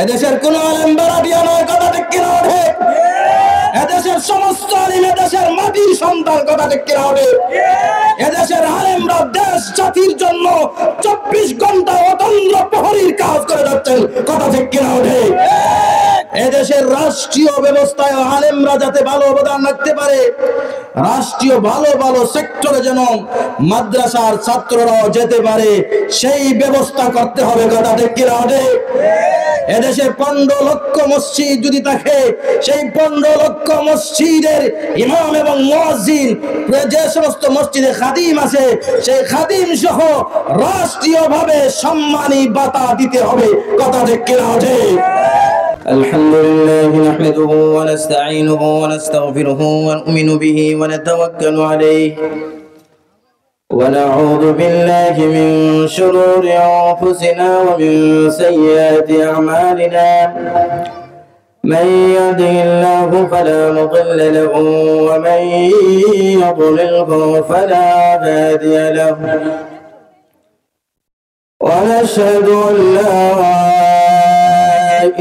এদেশের কোন আলেম বাড়াটিয়া নয়, কথা ঠিক কিনা ওঠে? এদেশের সমস্ত আলেম এদেশের মাটির সন্তান, কথা ঠিক কিনা ওঠে? এদেশের আলেমরা দেশ জাতির জন্য 24 ঘন্টা অতন্দ্র প্রহরীর কাজ করে যাচ্ছেন, কথা ঠিক কিনা ওঠে? এদেশের রাষ্ট্রীয় ব্যবস্থায় আলেমরা যাতে ভালো অবদান রাখতে পারে, রাষ্ট্রীয় ভালো ভালো সেক্টরে যেন মাদ্রাসার ছাত্ররাও যেতে পারে, সেই ব্যবস্থা করতে হবে, কথা ঠিক কিনা ওঠে? এদেশে 15 লক্ষ মসজিদ যদি থাকে, সেই 15 লক্ষ মসজিদের ইমাম এবং মুয়াজ্জিন, যে সমস্ত মসজিদে খাদিম আছে, সেই খাদিম সহ রাষ্ট্রীয়ভাবে সম্মানী ভাতা দিতে হবে, কথা ঠিক কিনা ওঠে? الحمد لله نحمده ونستعينه ونستغفره ونؤمن به ونتوكل عليه ونعوذ بالله من شرور أنفسنا ومن سيئات أعمالنا من يهده الله فلا مضل له ومن يضلله فلا هادي له ونشهد أن لا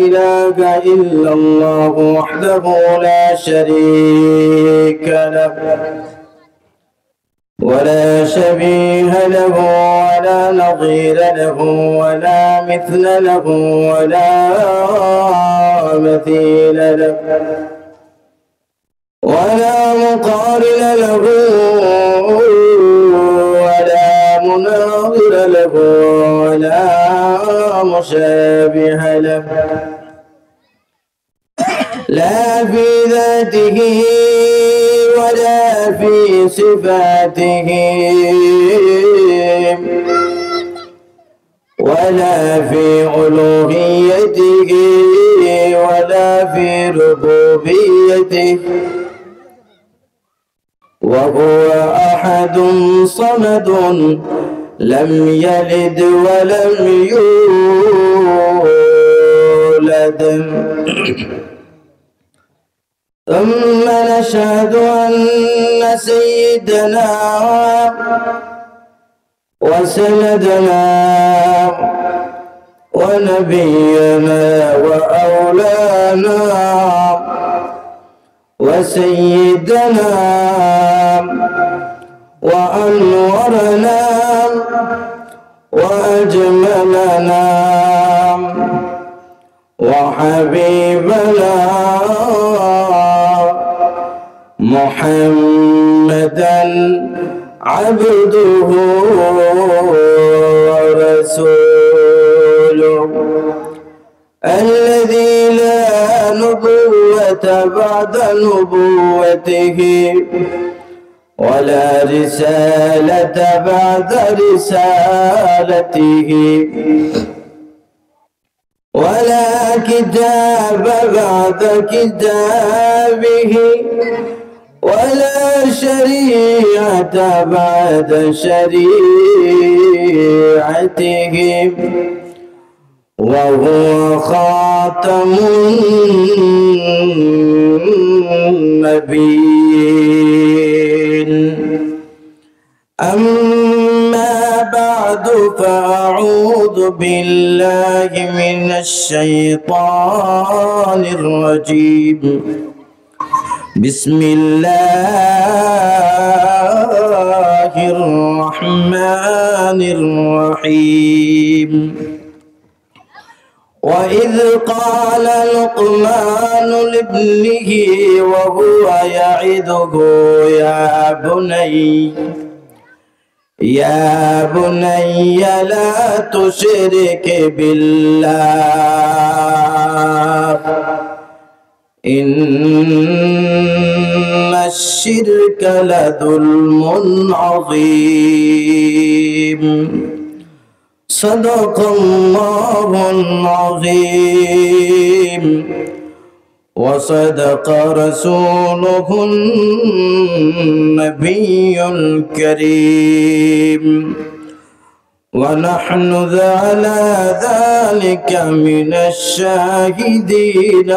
إله إلا الله وحده لا شريك له ولا شبيه له ولا نظير له ولا مثل له ولا مثيل له ولا مقارن له ولا مناظر له ولا مشابه له لا في ذاته ولا في صفاته ولا في ألوهيته ولا في ربوبيته وهو أحد صمد لم يلد ولم يولد ثم نشهد أن سيدنا وسندنا ونبينا وأولانا وسيدنا وأنورنا وأجملنا وحبيبنا محمدا عبده ورسوله الذي لا نبوة بعد نبوته ولا رسالة بعد رسالته ولا كتاب بعد كتابه ولا شريعة بعد شريعته وهو خاتم النبيين أما بعد فأعوذ بالله من الشيطان الرجيم بسم الله الرحمن الرحيم وإذ قال لقمان لابنه وهو يعظه يا بني لا تشرك بالله إن الشرك لظلم عظيم صدق الله العظيم وصدق رسوله النبي الكريم ونحن على ذلك من الشاهدين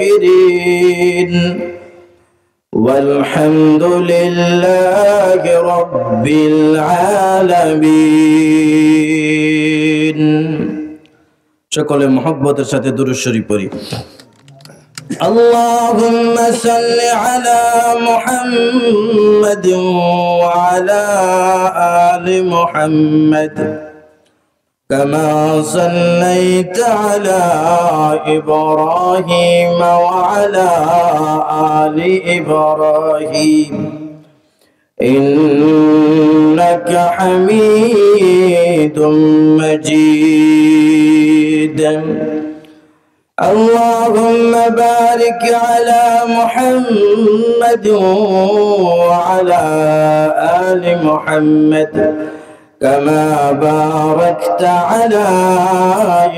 والشاكرين والحمد لله رب العالمين সকলে মুহাব্বতের সাথে দুরূদ শরীফ পড়ি। اللهم صل على محمد وعلى آل محمد كما صليت على إبراهيم وعلى آل إبراهيم إنك حميد مجيد. اللهم بارك على محمد وعلى آل محمد كما باركت على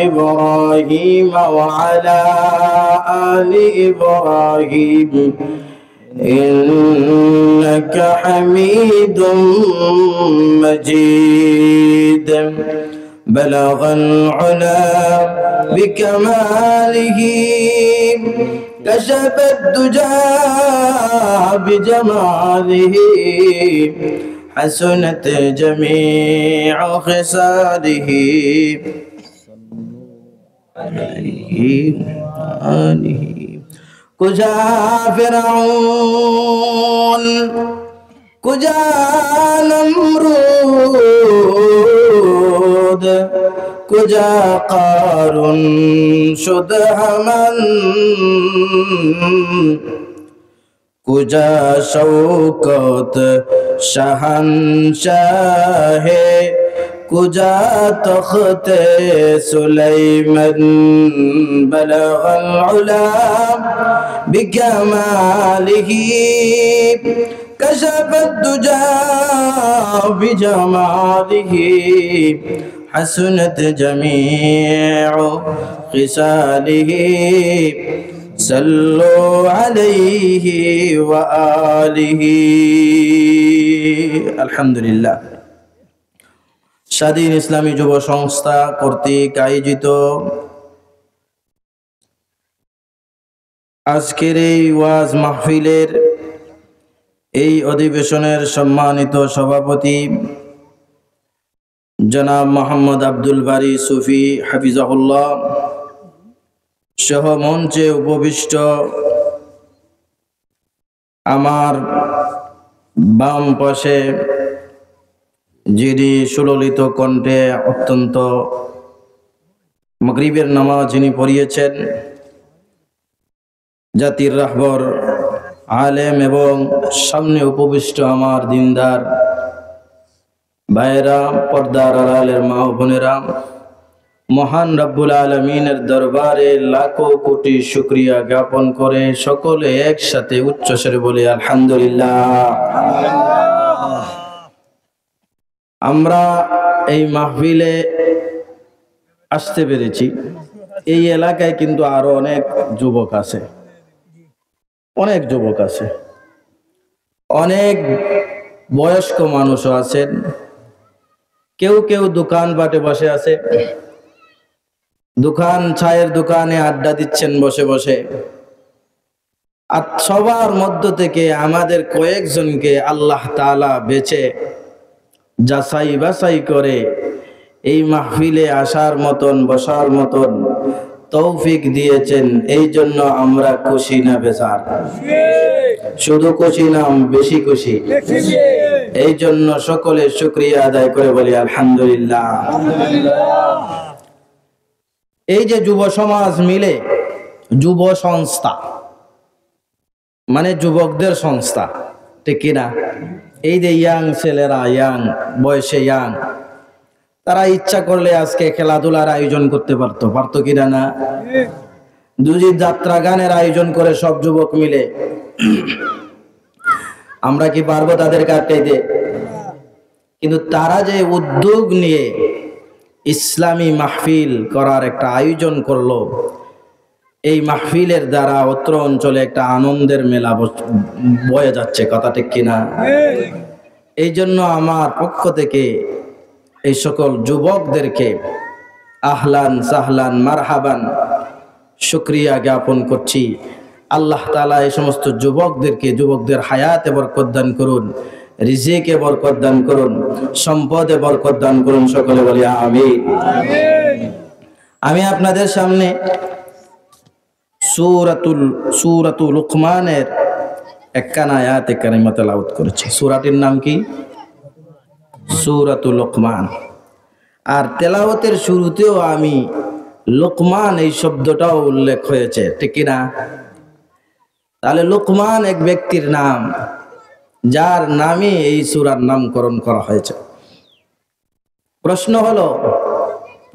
إبراهيم وعلى آل إبراهيم إنك حميد مجيد. بلغ العلا بكماله كشف الدجى بجماله حسنت جميع خصاله آله. کجا فرعون کجا نمرود کجا قارون شد همان کجا شوکت شہنشاہ کجا تخت سلیمان. بلغ العلا بکمالہ کشف الدجى بجمالہ حسنت جميع خصاله. صلوا عليه وآله. আলহামদুলিল্লাহ। স্বাধীন ইসলামী যুব সংস্থা কর্তৃক আয়োজিত আজকের এই ওয়াজ মাহফিলের এই অধিবেশনের সম্মানিত সভাপতি জনাব মোহাম্মদ আব্দুল বারী সুফি হাফিজাহুল্লাহ সহ মঞ্চে উপবিষ্ট আমার বাম পাশে যিনি সুললিত কণ্ঠে অত্যন্ত মাগরিবের নামাজ যিনি পড়িয়েছেন, জাতির রাহবর আলেম এবং সামনে উপবিষ্ট আমার দিনদার ভাইয়েরা, পর্দার আড়ালের মা ও বোনেরা, মহান রব্বুল আলামিনের দরবারে লাখো কোটি শুকরিয়া জ্ঞাপন করে সকলে একসাথে উচ্চস্বরে বলি আলহামদুলিল্লাহ। আমরা এই মাহফিলে আসতে পেরেছি। এই এলাকায় কিন্তু আরো অনেক যুবক আছে, অনেক যুবক আছে, অনেক বয়স্ক মানুষও আছেন, কেউ কেউ দোকান বাটে বসে আছে, দোকান চায়ের দোকানে আড্ডা দিচ্ছেন বসে বসে। আর সবার মধ্য থেকে আমাদের কয়েকজনকে আল্লাহ তাআলা বেছে যাচাই বাছাই করে এই মাহফিলে আসার মতন বসার মতন তৌফিক দিয়েছেন। এই জন্য আমরা খুশি না বেজার? শুধু খুশি না, বেশি খুশি। এই জন্য সকলে শুকরিয়া আদায় করে বলি আলহামদুলিল্লাহ। এই যে যুব সমাজ মিলে যুব সংস্থা, মানে যুবকদের সংস্থা, ঠিক কিনা? এই যে ইয়াং ছেলেরা, ইয়াং বয়সে ইয়াং, তারা ইচ্ছা করলে আজকে খেলাধুলার আয়োজন করতে পারতো কিনা না? দুজি যাত্রা গানের আয়োজন করে সব যুবক মিলে, আমরা কি পারবো তাদেরকে আটকাইতে? কিন্তু তারা যে উদ্যোগ নিয়ে ইসলামী মাহফিল করার একটা আয়োজন করলো, এই মাহফিলের দ্বারা অত্র অঞ্চলে একটা আনন্দের মেলা বয়ে যাচ্ছে, কথা ঠিক কিনা? এই জন্য আমার পক্ষ থেকে এই সকল যুবকদেরকে আহলান সাহলান মারহাবান শুকরিয়া জ্ঞাপন করছি। আল্লাহ তাআলা এই সমস্ত যুবকদেরকে, যুবকদের হায়াতে বরকত দান করুন, রিজিকে বরকত দান করুন, সম্পদে বরকত দান করুন, সকলে বলি আমিন। আমি আপনাদের সামনে সূরাতুল লুকমানের একখানা আয়াতে কারিমা তেলাওয়াত করেছি। সূরাটির নাম কি? সূরাতুল লুকমান। আর তেলাওয়াতের শুরুতেও আমি লুকমান এই শব্দটাও উল্লেখ হয়েছে, ঠিক কি না? তাহলে লুকমান এক ব্যক্তির নাম, যার নামে এই সূরার নামকরণ করা হয়েছে। প্রশ্ন হলো,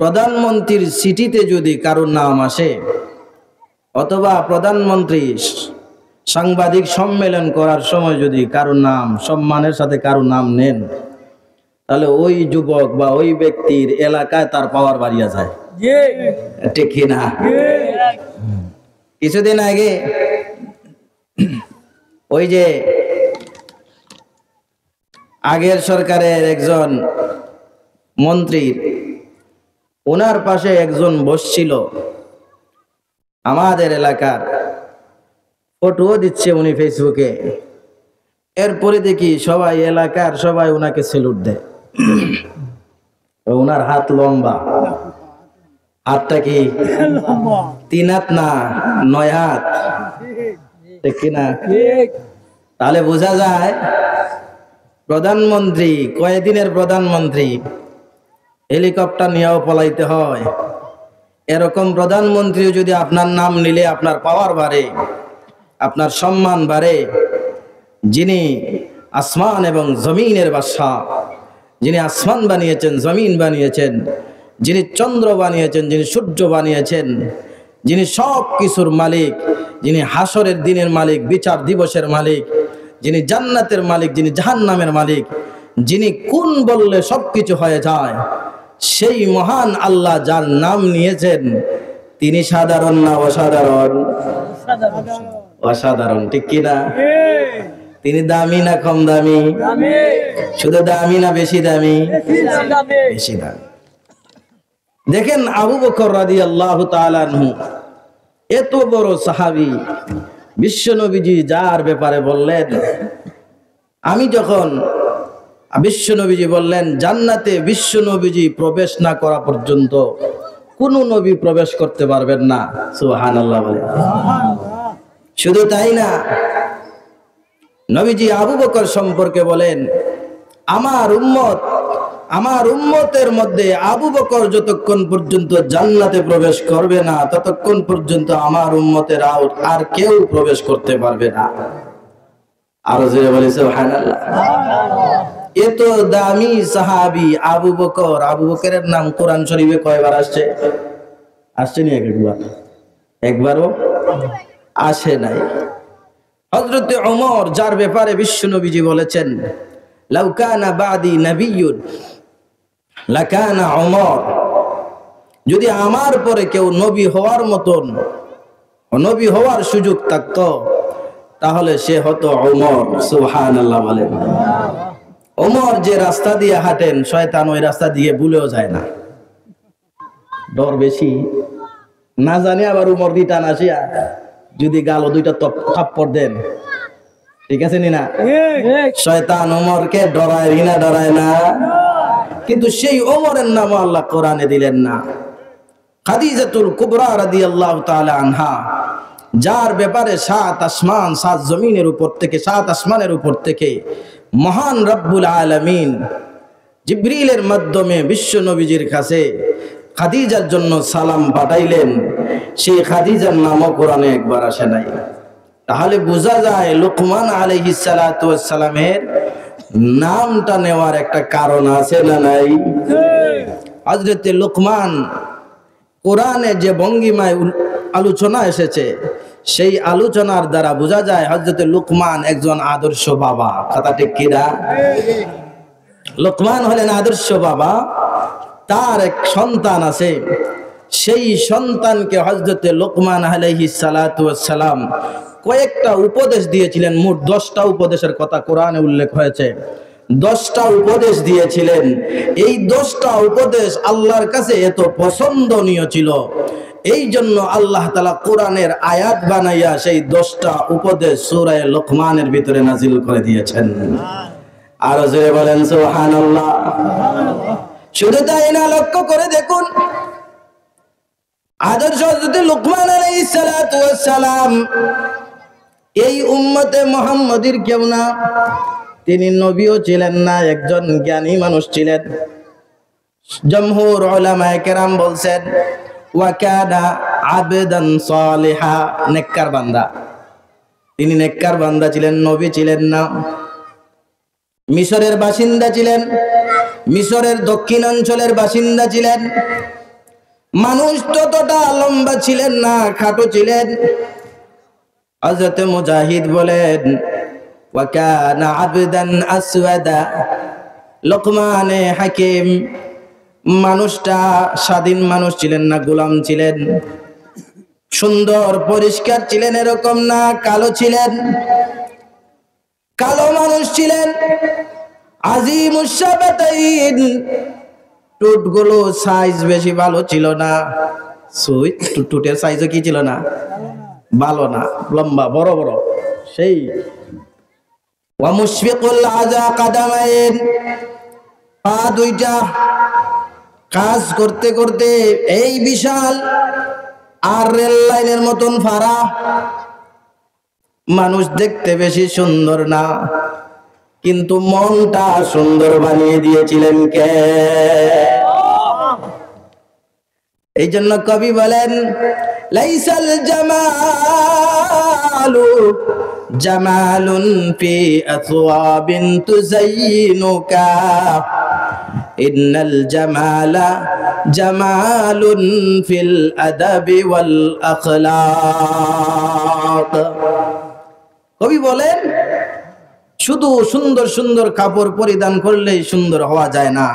প্রধানমন্ত্রীর চিঠিতে যদি কারোর নাম আসে, অথবা প্রধানমন্ত্রী সাংবাদিক সম্মেলন করার সময় যদি কারোর নাম, সম্মানের সাথে কারোর নাম নেন, তাহলে ওই যুবক বা ওই ব্যক্তির এলাকায় তার পাওয়ার বাড়িয়ে যায়, ঠিক কি না? কিছুদিন আগে ওই যে আগের সরকারের একজন মন্ত্রীর, ওনার পাশে একজন বসছিল, আমাদের এলাকার, ফটোও দিচ্ছে উনি ফেসবুকে। এরপরে দেখি সবাই, এলাকার সবাই ওনাকে স্যালুট দেয়। ওনার হাত লম্বা, হাতটা কি 3 হাত না 9 হাত, ঠিক কিনা? তাহলে বোঝা যায় প্রধানমন্ত্রী, কয়েকদিনের প্রধানমন্ত্রী, হেলিকপ্টার নিয়েও পলাইতে হয়। এরকম প্রধানমন্ত্রী যদি আপনার নাম নিলে আপনার পাওয়ার বাড়ে, আপনার সম্মান বাড়ে। যিনি আসমান এবং জমিনের বাদশা, যিনি আসমান বানিয়েছেন, জমিন বানিয়েছেন, যিনি চন্দ্র বানিয়েছেন, যিনি সূর্য বানিয়েছেন, যিনি সব কিছুর মালিক, যিনি হাসরের দিনের মালিক, বিচার দিবসের মালিক, যিনি জান্নাতের মালিক, যিনি জাহান্নামের মালিক, যিনি কোন বললে সবকিছু হয়ে যায়, সেই মহান আল্লাহ যার নাম নিয়েছেন, তিনি সাধারণ না অসাধারণ? অসাধারণ, ঠিক কিনা? তিনি দামি না কম দামি? শুধু দামি না বেশি দামি? বেশি দামি। দেখেন আবু বকর রাদিয়াল্লাহু তাআলা আনহু, এত বড় সাহাবী, বিশ্ব নবীজি যার ব্যাপারে বললেন, আমি যখন বিশ্ব নবীজি বললেন জান্নাতে বিশ্ব নবীজি প্রবেশ না করা পর্যন্ত কোন নবী প্রবেশ করতে পারবেন না। সুবহানাল্লাহ বলে। শুধু তাই না, নবীজি আবু বকর সম্পর্কে বলেন, আমার উম্মতের মধ্যে আবু বকর যতক্ষণ পর্যন্ত জান্নাতে প্রবেশ করবে না, ততক্ষণ পর্যন্ত আমার উম্মতের আর কেউ প্রবেশ করতে পারবে না। আরো জোরে বলি সুবহানাল্লাহ। এত দামি সাহাবী আবু বকর, আবু বকরের নাম কোরআন শরীফে কয়বার আসছে? আসছেনি একবার? একবারও আসে নাই। হযরতে ওমর, যার ব্যাপারে বিশ্ব নবীজি বলেছেন, লাউ কানা বাদি নাবিয়্যুন লাকানা ওমর, যদি আমার পরে কেউ নবী হওয়ার মতন, নবী হওয়ার সুযোগ থাকতো, তাহলে সে হতো ওমর। সুবহানাল্লাহ বলেন। ওমর যে রাস্তা দিয়ে হাঁটেন, শয়তান ওই রাস্তা দিয়ে ভুলেও যায় না, ডর বেশি না জানি আবার উমর রিটার্ন আসিয়া যদি গালো 2টা থাপ্পড় দেন, ঠিক আছে নি না? শয়তান ওমরকে ডরায় না, ডরায় না? কিন্তু সেই ওমরের নাম আল্লাহ কোরআনে দিলেন না। খাদিজাতুল কুবরা রাদিয়াল্লাহু তাআলা আনহা, যার ব্যাপারে 7 আসমান 7 জমিনের উপর থেকে, 7 আসমানের উপর থেকে মহান রব্বুল আলামিন জিবরিলের মাধ্যমে বিশ্ব নবীজির কাছে খাদিজার জন্য সালাম পাঠাইলেন, সেই খাদিজার নামও কোরআনে একবার আসে নাই। তাহলে বোঝা যায় লুকমান আলাইহিস সালাতু ওয়াস সালামের নামটা নেওয়ার একটা কারণ আছে না নাই? হযরতে লুকমান, কোরআনে যে ভঙ্গিমায় আলোচনা এসেছে, সেই আলোচনার দ্বারা বোঝা যায় হযরতে লুকমান একজন আদর্শ বাবা। কথা ঠিক কি না? লুকমান হলেন আদর্শ বাবা। তার এক সন্তান আছে, সেই সন্তানকে হযরতে লুকমান আলাইহিস সালাতু ওয়াস সালাম কয়েকটা উপদেশ দিয়েছিলেন। মোট 10টা উপদেশের কথা কোরআনে উল্লেখ হয়েছে। 10টা উপদেশ দিয়েছিলেন। এই 10টা উপদেশ আল্লাহর কাছে এত পছন্দনীয় ছিল, এই জন্য আল্লাহ তাআলা কোরআনের আয়াত বানাইয়া সেই 10টা উপদেশ সূরা লুকমানের ভিতরে নাজিল করে দিয়েছেন। আর জোরে বলেন সুবহানাল্লাহ। শুধু তাই না, লক্ষ্য করে দেখুন আদর্শ হযরত লুকমান আলাইহিস সালাতু ওয়াস সালাম এই উম্মতে মুহাম্মাদীর কেউ না, তিনি নবীও ছিলেন না, একজন জ্ঞানী মানুষ ছিলেন। জমহুর উলামায়ে কেরাম বলছেন ওয়া কানা আবদান সালিহা, নেককার বান্দা। তিনি নেককার বান্দা ছিলেন, নবী ছিলেন না। মিশরের বাসিন্দা ছিলেন, মিশরের দক্ষিণাঞ্চলের বাসিন্দা ছিলেন। মানুষ ততটা লম্বা ছিলেন না, খাটো ছিলেন। হযরত মুজাহিদ বলেন ওয়া কানা আবদান আসওয়াদা, লোকমানে হাকিম মানুষটা স্বাধীন মানুষ ছিলেন না, গোলাম ছিলেন। সুন্দর পরিষ্কার ছিলেন এরকম না, কালো ছিলেন, কালো মানুষ ছিলেন। আজিমুস শাবাতাইন, টুটগুলো সাইজ বেশি ভালো ছিল না, টুটের সাইজও কি ছিল না, ভালো না, লম্বা বড় বড় সেই। ওয়া মুশফিকুল আযা কাদামাইন, পা দুইটা কাজ করতে করতে এই বিশাল আর রেল লাইনের মতন ফাড়া। মানুষ দেখতে বেশি সুন্দর না, কিন্তু মনটা সুন্দর বানিয়ে দিয়েছিলেন কে? এই জন্য কবি বলেন লাইসাল জামালু জামালুন ফি আথওয়াবিন তুযায়িনুকা, ইন্নাল জামালা জামালুন ফিল আদাবি ওয়াল আখলাক। কবি বলেন শুধু সুন্দর সুন্দর কাপড় পরিধান করলেই সুন্দর হওয়া যায় না,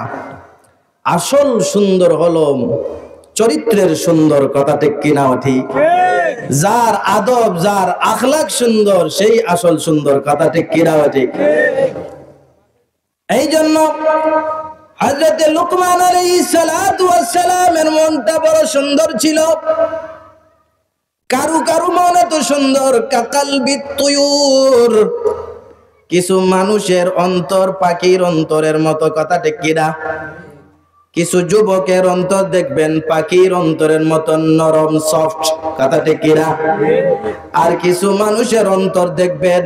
আসল সুন্দর হলো চরিত্রের সুন্দর। কথা ঠিক কিনা? ঠিক। যার আদব, যার আখলাক সুন্দর, সেই আসল সুন্দর। কথা ঠিক কিনা? ঠিক। এই জন্য হযরত লুকমান আলাইহিস সালাতু ওয়াস সালামের মনটা বড় সুন্দর ছিল। কারু কারু মন এত সুন্দর, কাকালবিত তুয়ুর, কিছু মানুষের অন্তর পাখির অন্তরের মতো। কথা ঠিক কিনা? কিছু যুবকের অন্তর দেখবেন পাখির অন্তরের মতো নরম, সফট। কথা ঠিক কিনা? আর কিছু মানুষের অন্তর দেখবেন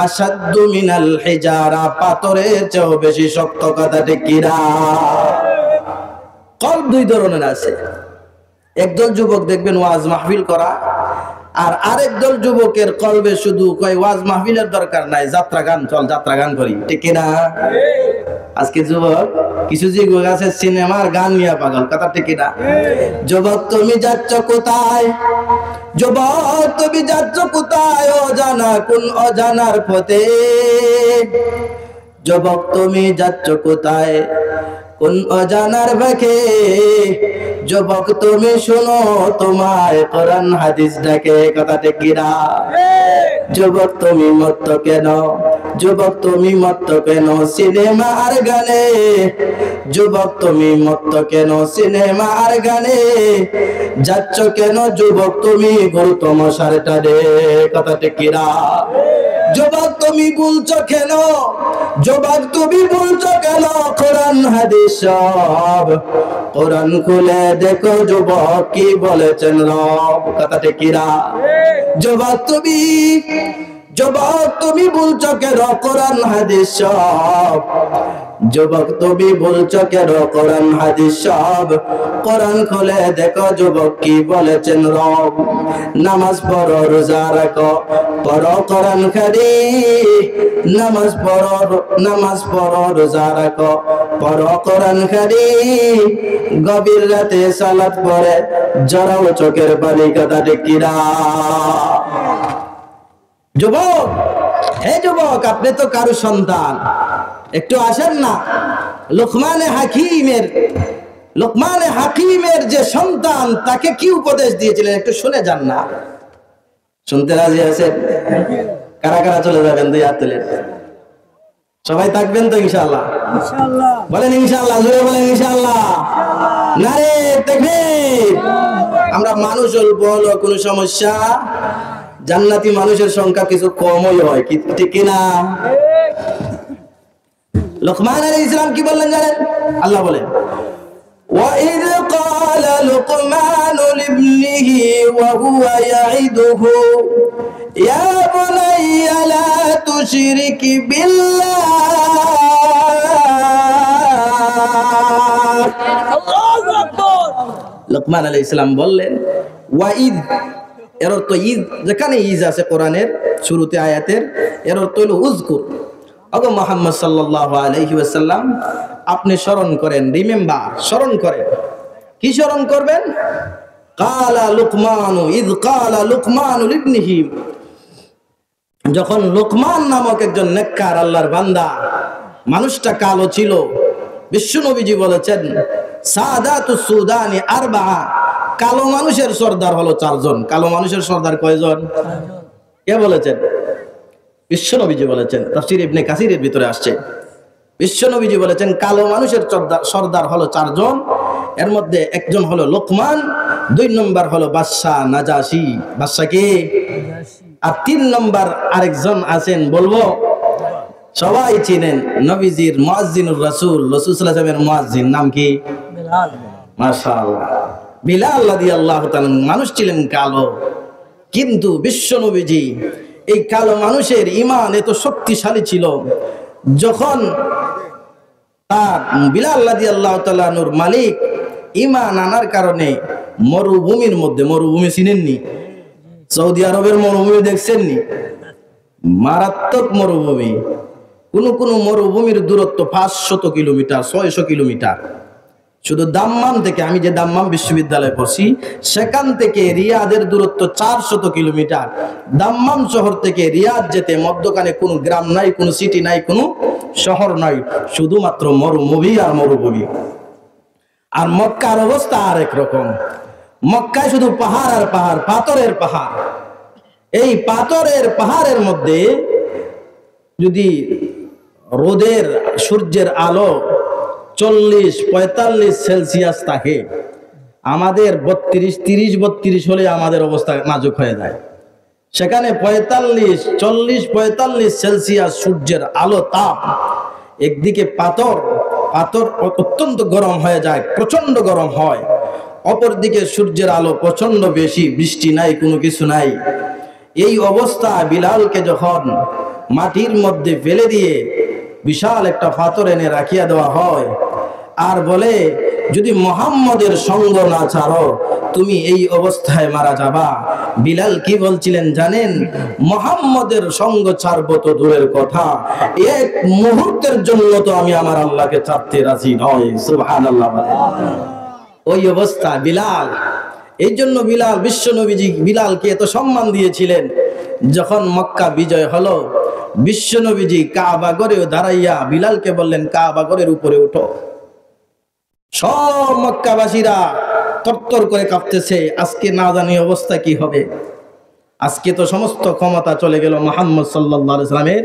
আসাদ্দু মিনাল হিজারা, পাথরের চেয়েও বেশি শক্ত। কথা ঠিক কিনা? কলব দুই ধরনের আছে। একদল যুবক দেখবেন ওয়াজ মাহফিল করা, আর আরেক দল যুবকের কলবে শুধু কয় ওয়াজ মাহফিলের দরকার নাই, যাত্রা গান, চল যাত্রা গান করি। ঠিক কিনা? আজকে যুবক কিছু যুবক আছে সিনেমার গান নিয়ে পাগল। কথা ঠিক কিনা? যুবক তুমি যাচ্ছ কোথায়, যুবক তুমি যাচ্ছ কোথায়, অজানা কোন অজানার পথে। যুবক তুমি যাচ্ছ কোথায়, কোন অজানার বাঁকে। যুবক তুমি শোনো তোমায় কোরআন হাদিস ডাকে। কথা ঠিক কিনা? যুবক তুমি মত্ত কেন, যুবক তুমি মত্ত কেন সিনেমা আর গানে। যুবক তুমি মত্ত কেন সিনেমা আর গানে। যাচ্ছ কেন যুবক তুমি গৌতম মশার টানে। কথা ঠিক কিনা? যুবক তুমি বলছো কেন, যুবক তুমি বলছো কেন কোরআন হাদিস সব। কোরআন খুলে দেখো যুবক কি বলেছেন রব। কথা ঠিক কিনা? যুবক তুমি বলছো কেন কোরআন হাদিস সব। যুবক তুমি বলছো কেন কোরআন হাদিস সব। কোরআন খুলে দেখো যুবক কি বলেছেন রব। নামাজ পড়ো, রোজা রাখো, পড়ো কোরআন খানি। নামাজ পড়ো, রোজা রাখো, পড়ো কোরআন খানি। গভীর রাতে সালাত পড়ে জড়াও চোখের পানি। কথা ঠিক কিনা? যুবক, হে যুবক, আপনি তো কারো সন্তান, একটু আসেন না। লোকমানে হাকিমের যে সন্তান, তাকে কি উপদেশ দিয়েছিলেন একটু শুনে যান না। শুনতে রাজি আছেন? কারা কারা চলে যাবেন? দুই হাত তুলেন। সবাই থাকবেন তো ইনশাআল্লাহ? বলেন ইনশাআল্লাহ, জোরে বলেন ইনশাআল্লাহ। নারে তাকবীর। আমরা মানুষ অল্প হলো কোনো সমস্যা, জান্নাতি মানুষের সংখ্যা কিছু কমই হয়। ঠিক কিনা? লোকমান আলাইহিস সালাম কি বললেন জানেন? আল্লাহ বলেন وإذ قال لقمان لابنه وهو يعظه يا بني لا تشرك بالله লোকমান আলাইহিস সালাম বললেন ওয়াইদ, এর অর্থ ঈদ, যেখানে ঈদ আছে কোরআনের শুরুতে আয়াতের, এর অর্থ হলো উযকুর। ওগো মুহাম্মদ সাল্লাল্লাহু আলাইহি ওয়াসাল্লাম, আপনি স্মরণ করেন, রিমেম্বার, স্মরণ করেন। কি স্মরণ করবেন? কালা লুকমানু ইয কালা লুকমানু লিবনিহি, যখন লুকমান নামক একজন নেককার আল্লাহর বান্দা, মানুষটা কালো ছিল, বিশ্বনবীজি বলেছেন সাদাতুস সুদানি আরবাআ, কালো মানুষের সর্দার হলো 4 জন। কালো মানুষের সর্দার কয়জন? কে বলেছেন? বিশ্বনবীজি বলেছেন। তাফসীর ইবনে কাসিরের ভিতরে আসছে, বিশ্বনবীজি বলেছেন কালো মানুষের সর্দার হলো 4 জন। এর মধ্যে একজন হলো লোকমান, 2 নম্বর হলো বাদশা নাজাশি, বাদশা কে, আর 3 নম্বর আরেকজন আছেন, বলবো সবাই চিনেন, নবীজির মুয়াজ্জিনুর রাসূল, রাসূল সাল্লাল্লাহু আলাইহি ওয়াসাল্লামের মুয়াজ্জিন, নাম কি? বিলাল। মাশাআল্লাহ, বিলাল রাদিয়াল্লাহু তাআলা মানুষ ছিলেন কালো, কিন্তু বিশ্বনবীজি এই কালো মানুষের ঈমান এত শক্তিশালী ছিল, যখন তার বিলাল রাদিয়াল্লাহু তাআলা নূর মালিক ঈমান আনার কারণে মরুভূমির মধ্যে, মরুভূমি চিনেননি? সৌদি আরবের মরুভূমি দেখছেননি? মারাত্মক মরুভূমি। কোন মরুভূমির দূরত্ব 500 কিলোমিটার, 600 কিলোমিটার। শুধু দাম্মাম থেকে, আমি যে দাম্মাম বিশ্ববিদ্যালয়ে পড়ছি, সেখান থেকে রিয়াদের দূরত্ব 400 কিলোমিটার। দাম্মাম শহর থেকে রিয়াদ যেতে মধ্যখানে কোনো গ্রাম নাই, কোনো সিটি নাই, কোনো শহর নাই, শুধুমাত্র মরুভূমি আর মরুভূমি। আর মক্কার অবস্থা আরেক রকম। মক্কায় শুধু পাহাড় আর পাহাড়, পাথরের পাহাড়। এই পাথরের পাহাড়ের মধ্যে যদি রোদের, সূর্যের আলো 40-45 সেলসিয়াস থাকে, আমাদের 30-32 হলে আমাদের অবস্থা নাজুক হয়ে যায়। সেখানে 40-45 সেলসিয়াস সূর্যের আলো, তাপ। একদিকে পাথর অত্যন্ত গরম হয়ে যায়, প্রচন্ড গরম হয়। অপরদিকে সূর্যের আলো প্রচন্ড বেশি, বৃষ্টি নাই, কোনো কিছু নাই। এই অবস্থা বিলালকে যখন মাটির মধ্যে ফেলে দিয়ে বিশাল একটা পাথর এনে রাখিয়া দেওয়া হয়, আর বলে যদি মুহাম্মদের সঙ্গ না ছাড়ো তুমি এই অবস্থায় মারা যাবা। বিলাল কি বলছিলেন জানেন? মুহাম্মদের সঙ্গ ছাড়বো তো দূরের কথা, এক মুহূর্তের জন্য তো আমি আমার আল্লাহকে ছাড়তে রাজি নই। সুবহানাল্লাহ। ওই অবস্থা বিলাল। এই জন্য বিলাল, বিশ্বনবীজি বিলালকে এত সম্মান দিয়েছিলেন। যখন মক্কা বিজয় হলো, বিশ্বনবীজি কাবা ঘরে দাঁড়াইয়া বিলালকে বললেন, কাবা ঘরের উপরে উঠো। সব মক্কাবাসীরা তরতর করে কাঁপতেছে, আজকে না জানি অবস্থা কি হবে। আজকে তো সমস্ত ক্ষমতা চলে গেল মুহাম্মদ সাল্লাল্লাহু আলাইহি ওয়াসাল্লামের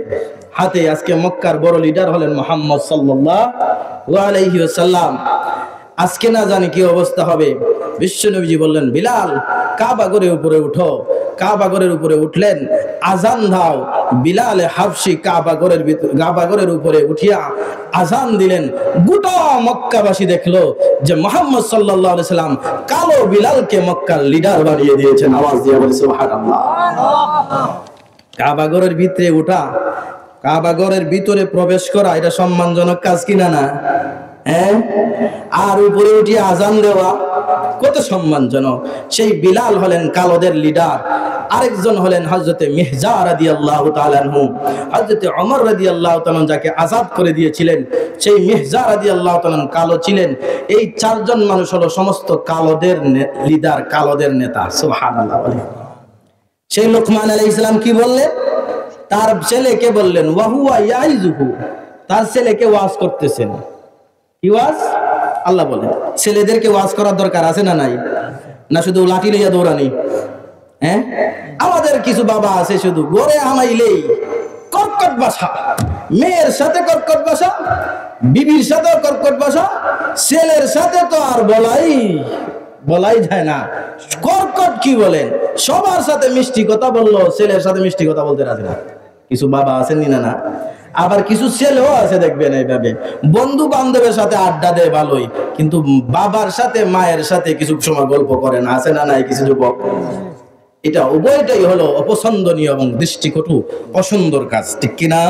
হাতে। আজকে মক্কার বড় লিডার হলেন মুহাম্মদ সাল্লাল্লাহু আলাইহি ওয়াসাল্লাম। আজকে না জানি কি অবস্থা হবে। বিশ্বনবীজি বললেন, বিলাল কাবা ঘরের উপরে উঠো। কাবা ঘরের উপরে উঠলেন, আজান দাও। বিলাল হাবশি কাবা ঘরের উপরে উঠিয়া আজান দিলেন। গোটা মক্কাবাসী দেখলো যে মুহাম্মদ সাল্লাল্লাহু আলাইহি সাল্লাম কালো বিলালকে মক্কার লিডার বানিয়ে দিয়েছেন। আওয়াজ দিয়ে বলে সুবহানাল্লাহ। কাবা ঘরের ভিতরে ওঠা, কাবা ঘরের ভিতরে প্রবেশ করা, এটা সম্মানজনক কাজ কিনা না? হ্যাঁ। আর উপরে উঠিয়ে আজান দেওয়া কত সম্মানজনক। সেই বিলাল হলেন কালোদের লিডার। আরেকজন হলেন হযরতে মিহজা রাদিয়াল্লাহু তাআলা আনহু। হযরতে ওমর রাদিয়াল্লাহু তাআলা যাকে আযাদ করে দিয়েছিলেন, সেই মিহজা রাদিয়াল্লাহু তাআলা কালো ছিলেন। এই 4 জন মানুষ হলো সমস্ত কালোদের লিডার, কালোদের নেতা। সুবহানাল্লাহ। সেই লোকমান আলাইহিস সালাম কি বললেন? তার ছেলেকে বললেন, ওয়া হুয়া ইয়াইজুহু, তার ছেলেকে ওয়াজ করতেছেন। কি ওয়াজ? আল্লাহ বলেন ছেলেদেরকে ওয়াজ করার দরকার আছে না নাই? না শুধু লাঠি লইয়া দৌড়ানি? হ্যাঁ, আমাদের কিছু বাবা আছে শুধু ঘরে আমাইলেই কর্কট ভাষা, মেয়ের সাথে কর্কট ভাষা, বিবির সাথে কর্কট ভাষা, ছেলের সাথে তো আর বলাই যায় না। কর্কট কি বলেন? সবার সাথে মিষ্টি কথা বললো, ছেলের সাথে মিষ্টি কথা বলতে রাজি না। কিছু বাবা আছেন না? আবার কিছু ছেলেও আছে দেখবেন এইভাবে বন্ধু বান্ধবের সাথে আড্ডা দেয় ভালোই, কিন্তু বাবার সাথে মায়ের সাথে কিছু সময় গল্প করে না, আছে না নাই কিছু যুবক? এটা উভয়টাই হলো অপছন্দনীয় এবং দৃষ্টিকটু অসুন্দর কাজ, ঠিক কিনা?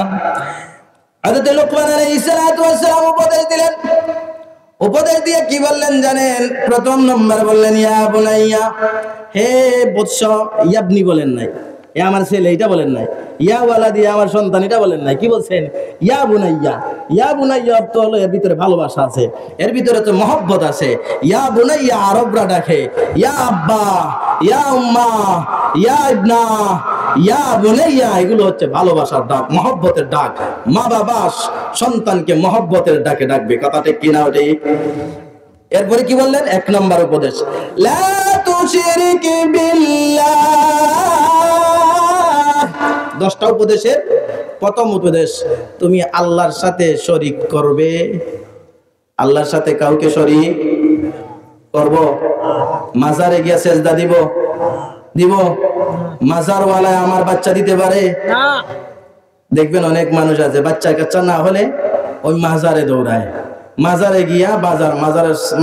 হযরত লোকমান আলাইহিস সালাতু ওয়াস সালাম উপদেশ দিলেন। উপদেশ দিয়ে কি বললেন জানেন? প্রথম নম্বর বললেন ইয়া বুনাইয়া, হে বৎস। ইয়াবনি বলেন নাই, এ আমার ছেলে এটা বলেন নাই। ইয়া ওয়ালাদি, আমার সন্তান এটা বলেন নাই। কি বলছেন? ইয়া বুনাইয়া। ইয়া বুনাইয়া অর্থ হলো এর ভিতরে ভালোবাসা আছে, এর ভিতরে তো মহব্বত আছে। ইয়া বুনাইয়া আরবরা ডাকে ইয়া আব্বা, ইয়া উম্মা, ইয়া ইবনা, ইয়া বুনাইয়া, এগুলো হচ্ছে ভালোবাসার ডাক, মহব্বতের ডাক। মা বাবা সন্তানকে মহব্বতের ডাকে ডাকবে, কথা ঠিক কিনা? ওটাই। এরপরে কি বললেন? এক নম্বর উপদেশ, লা তুশরিক বিল্লাহ। 10টা উপদেশের প্রথম উপদেশ, তুমি আল্লাহর সাথে শরীক করবে। আল্লাহর সাথে কাউকে শরীক করব? মাজারে গিয়ে সেজদা দিব? মাজারওয়ালায় আমার বাচ্চা দিতে পারে না। দেখবেন অনেক মানুষ আছে বাচ্চা কাচ্চা না হলে ওই মাজারে দৌড়ায়, মাজারে গিয়া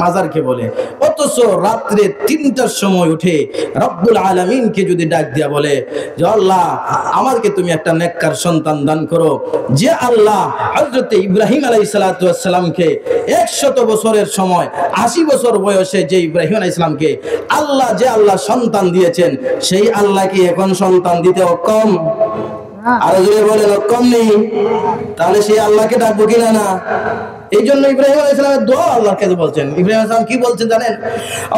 মাজারকে বলে। অথচ রাত্রে 3টার সময় উঠে রব্বুল আলামিনকে যদি ডাক দিয়া বলে যে আল্লাহ আমাকে তুমি একটা নেককার সন্তান দান করো, যে আল্লাহ হযরত ইব্রাহিম আলাইহিস সালাতু ওয়াস সালামকে 100 বছরের সময় 80 বছর বয়সে যে ইব্রাহিম আলাইহিস সালামকে আল্লাহ সন্তান দিয়েছেন, সেই আল্লাহ কি এখন সন্তান দিতে অক্ষম? আর যদি বলেন অক্ষম নেই, তাহলে সেই আল্লাহকে ডাকবো কিনা না? এই জন্য ইব্রাহিম আলাইহিস সালামের দোয়া আল্লাহর কাছে বলছেন। ইব্রাহিম আলাইহিস সালাম কি বলছেন জানেন?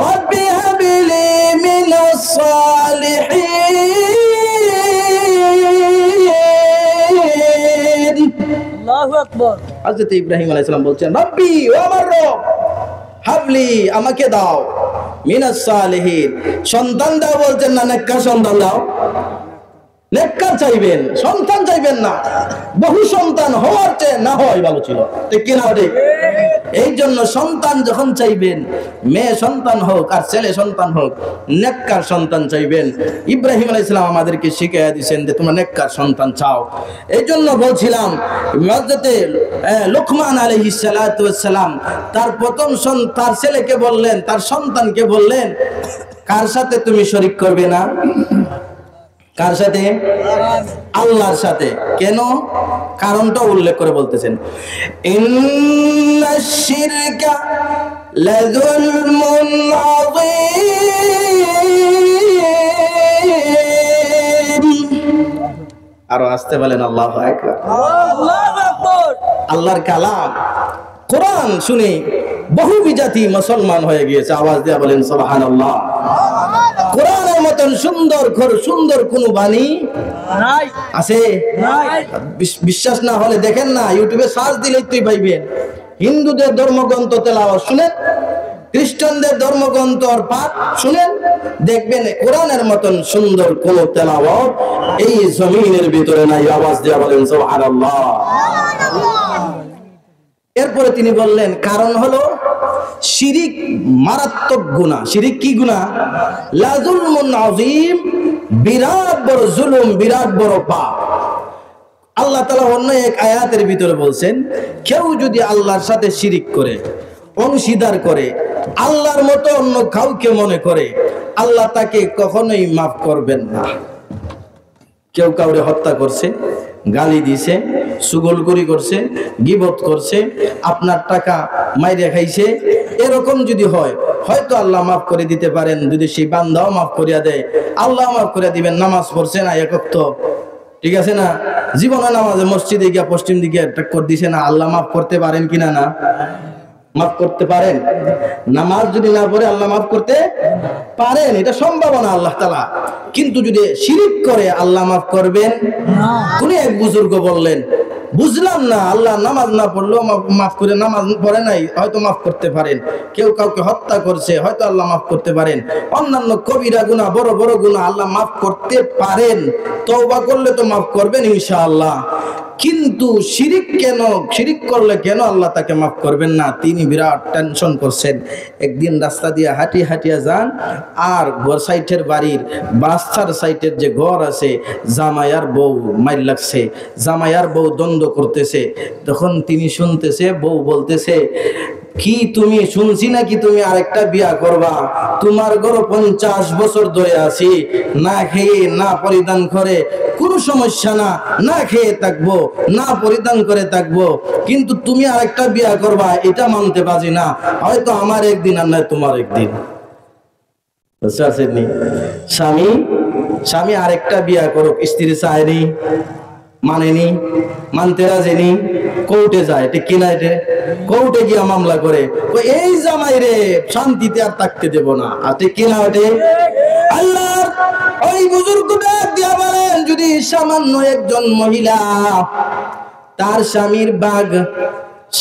রাব্বি হাবলি মিনাস সালিহিন। আল্লাহু আকবার। হযরত ইব্রাহিম আলাইহিস সালাম বলছেন রাব্বি, ও আমার রব, হাবলি, আমাকে দাও, মিনাস সালিহিন, সন্তান দাও। বলছেন না নেককার সন্তান দাও। নেককার চাইবেন, সন্তান চাইবেন না। বহু সন্তান হওয়ার চেয়ে না হওয়াই ভালো ছিল, ঠিক কিনা? এই জন্য সন্তান যখন চাইবেন, মেয়ে সন্তান হোক আর ছেলে সন্তান হোক, নেককার সন্তান চাইবেন। ইব্রাহিম আলাইহিস সালাম আমাদেরকে শিখিয়ে দিয়েছেন যে তোমরা নেককার সন্তান চাও। এই জন্য বলছিলাম হযরত লোকমান আলাইহিস সালাতু ওয়াস সালাম তার প্রথম তার ছেলেকে বললেন, তার সন্তানকে বললেন, কার সাথে তুমি শরীক করবে না? কার সাথে? আল্লাহর সাথে। কেন? কারণটা উল্লেখ করে বলতেছেন, ইন্নাশ শিরকা লাযুলমুন আযীম। আরো আসতে বলেন আল্লাহু আকবার। আল্লাহু আকবার। আল্লাহর কালাম কোরআন শুনে বহু বিজাতি মুসলমান হয়ে গিয়েছে। আওয়াজ দিয়ে বলেন সুবহানাল্লাহ। কোরআনের মতন সুন্দর কোন বাণী নাই, আছে? বিশ্বাস না হলে দেখেন না, ইউটিউবে সার্চ দিলেই তুই পাইবেন। হিন্দুদের ধর্মগ্রন্থ তেলাওয়াত শুনেন, খ্রিস্টানদের ধর্মগ্রন্থ আর পাঠ শুনেন, দেখবেন কোরআনের মতন সুন্দর কোন তেলাওয়াত এই জমিনের ভিতরে নাই। আওয়াজ দিয়ে বলেন সুবহানাল্লাহ। এরপরে তিনি বললেন কারণ হলো শিরিক মারাত্মক গুনাহ। শিরিক কি গুনাহ? লাযুলমুন আযীম, বিরাট বড় জুলুম, বিরাট বড় পাপ। আল্লাহ তাআলা অন্য এক আয়াতের ভিতরে বলছেন, কেউ যদি আল্লাহর সাথে শিরিক করে, অংশীদার করে, আল্লাহর মতো অন্য কাউকে মনে করে, আল্লাহ তাকে কখনোই মাফ করবেন না। কেউ কাউরে হত্যা করছে, গালি দিছে, সুগলগরি করছে, গীবত করছে, আপনার টাকা মাইরে খাইছে, এরকম যদি হয়, হয়তো আল্লাহ মাফ করে দিতে পারেন। যদি সেই বান্দাও মাফ করিয়া দেয়, আল্লাহ মাফ করে দিবেন। নামাজ পড়ছে না এক ওয়াক্ত, ঠিক আছে না? জীবনে নামাজে মসজিদে গিয়া পশ্চিম দিকে টক্কর দিছে না, আল্লাহ মাফ করতে পারেন কিনা? না, মাফ করতে পারেন। নামাজ যদি না পড়ে আল্লাহ মাফ করতে পারেন, এটা সম্ভাবনা আল্লাহ তাআলা। কিন্তু যদি শিরিক করে আল্লাহ মাফ করবেন না। কোন এক বুজুর্গ বললেন, বুঝলাম না, আল্লাহ নামাজ না পড়লেও মাফ করে, নামাজ পড়ে নাই হয়তো মাফ করতে পারেন, কেউ কাউকে হত্যা করছে হয়তো আল্লাহ মাফ করতে পারেন, অন্যান্য কবিরা গুনাহ, বড় বড় গুনাহ আল্লাহ মাফ করতে পারেন, তওবা করলে তো মাফ করবেন ইনশাআল্লাহ। কিন্তু শিরিক কেন, শিরিক করলে কেন আল্লাহ তাকে মাফ করবেন না, তিনি বিরাট টেনশন করছেন। একদিন রাস্তা দিয়ে হাঁটিয়া যান, আর ঘর সাইটের বাড়ির বাচ্চার সাইটের যে ঘর আছে, জামাইয়ার বউ মাইর লাগছে, জামাইয়ার বউ দ্বন্দ্ব করতেছে। তখন তিনি শুনতেছে, বউ বলতেছে, কি তুমি শুনছি নাকি তুমি আরেকটা বিয়া করবা? তোমার ঘর 50 বছর ধরে আছি, না খেয়ে না পরিধান করে, কোনো সমস্যা না, না খেয়ে থাকবো, না পরিধান করে থাকবো, কিন্তু তুমি আরেকটা বিয়া করবা এটা মানতে পারি না। হয়তো আমার একদিন আর নয় তোমার একদিন। স্বামী স্বামী আরেকটা বিয়া করুক, স্ত্রী চায়নি, মানেনি, মানতে রাজেনি, কোর্টে যায়, ঠিক কিনা? এটা কোর্টে গিয়া মামলা করে, এই জামাই রে শান্তিতে আর থাকতে দেব না, ঠিক কিনা? ওটে আল্লাহ ওই বুজুর্গ দিয়া বলেন, যদি সামান্য একজন মহিলা তার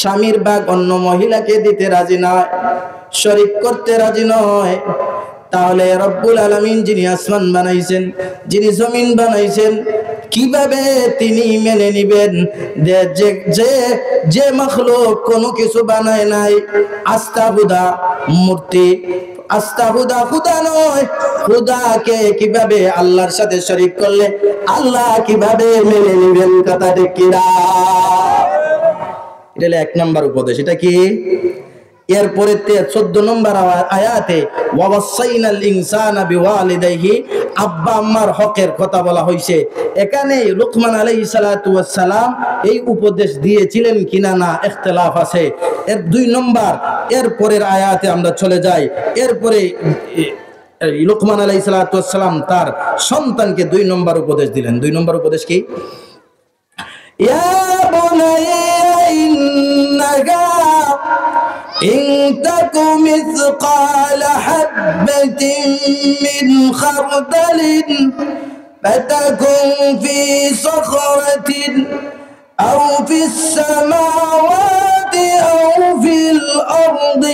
স্বামীর বাগ অন্য মহিলাকে দিতে রাজি নয়, শরীক করতে রাজি নয়, তাহলে রব্বুল আলামিন যিনি আসমান বানাইছেন, যিনি জমিন বানাইছেন, কিভাবে তিনি মেনে নিবেন যে মাখলুক কোনো কিছু বানায় নাই? আস্তাহুদা মূর্তি, আস্তাহুদা খুদা নয়, খুদাকে কিভাবে আল্লাহর সাথে শরীক করলে আল্লাহ কিভাবে মেনে নিবেন? কথা ঠিক কিনা? এটা হলো 1 নম্বর উপদেশ। এটা কি? এরপরে 14 নম্বর আয়াতে ওয়াসাইনাল ইনসানা বিওয়ালিদাইহি, আব্বা আম্মার হকের কথা বলা হয়েছে। এখানে লুকমান আলাইহিস সালাতু ওয়াস সালাম এই উপদেশ দিয়েছিলেন কিনা না ইখতিলাফ আছে। এর 2 নম্বর, এর পরের আয়াতে আমরা চলে যাই। এরপরে লুকমান আলাইহিস সালাতু ওয়াস সালাম তার সন্তানকে 2 নম্বর উপদেশ দিলেন। 2 নম্বর উপদেশ কি? ইয়া বুনাইয়া ইন্নাকা إن تك مثقال حبة من خردل فتكن في صخرة أو في السماوات أو في الأرض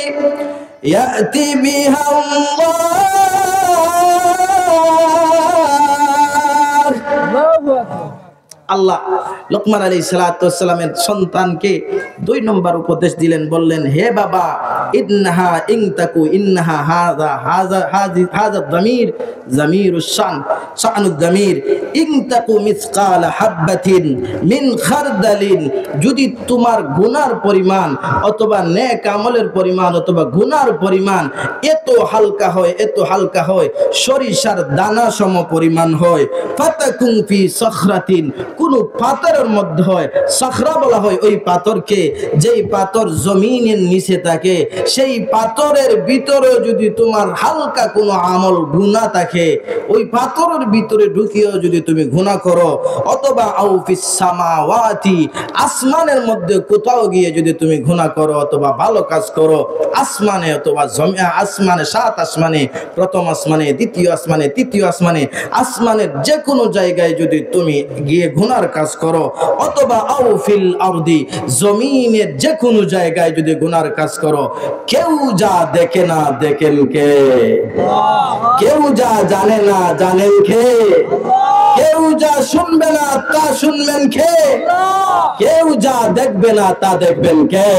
يأتي بها الله আল্লাহ লুকমান আলাইহিস সালাতু ওয়াস সালামের সন্তানকে 2 নম্বর উপদেশ দিলেন, বললেন, হে বাবা, ইন্নাহা ইনতাকু, ইন্নাহা হাযা যামির যামিরুশ শান, শানুদ যামির, ইনতাকু মিসকাল হাববাতিন মিন খারদালিন, যদি তোমার গুনার পরিমাণ অথবা নেক আমলের পরিমাণ অথবা গুনার পরিমাণ এত হালকা হয়, এত হালকা হয়, সরিষার দানা সম পরিমাণ হয়, ফাতাকুন ফি সখরাতিন, কোন পাথরের মধ্যে হয়। সখরা বলা হয় ওই পাথরকে যেই পাথর জমিনের নিচে থাকে, সেই পাথরের ভিতরে যদি তোমার হালকা কোনো আমল গুনাহ থাকে, ওই পাথরের ভিতরে ঢুকিয়েও যদি তুমি গুনাহ করো, অথবা আও ফিস সামাওয়াতি, আসমানের মধ্যে কোথাও গিয়ে যদি তুমি গুনাহ করো অথবা ভালো কাজ করো, আসমানে অথবা আসমানে, 7 আসমানে, প্রথম আসমানে, দ্বিতীয় আসমানে, তৃতীয় আসমানে, আসমানের যে কোনো জায়গায় যদি তুমি গিয়ে গুনার কাজ করো, অথবা আও ফিল আরদি, জমিনের যে কোনো জায়গায় যদি গুনার কাজ করো, কেউ যা দেখে না দেখেন কে? কেউ যা জানে না জানেন কে? কেউ যা শুনবে না তা শুনবেন কে? কেউ যা দেখবে না তা দেখবেন কে?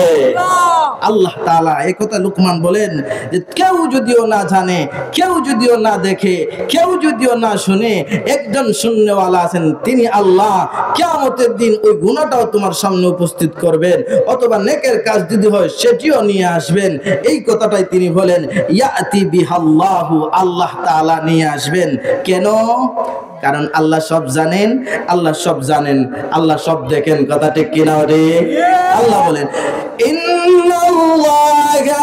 আল্লাহ তাআলা এই কথা লুকমান বলেন যে কেউ যদিও না জানে, কেউ যদিও না দেখে, কেউ যদিও না শুনে, একজন শুননেওয়ালা আছেন, তিনি আল্লাহ। কিয়ামতের দিন ওই গুনাহটাও তোমার সামনে উপস্থিত করবেন, অথবা নেকের কাজ যদি হয় সেটিও নিয়ে আসবেন। এই কথাটাই তিনি বলেন, ইয়াতি বিহাল্লাহু, আল্লাহ তাআলা নিয়ে আসবেন। কেন? কারণ আল্লাহ সব জানেন, আল্লাহ সব জানেন, আল্লাহ সব দেখেন। কথা ঠিক কিনা রে? আল্লাহ বলেন, ইন্নাল্লাহা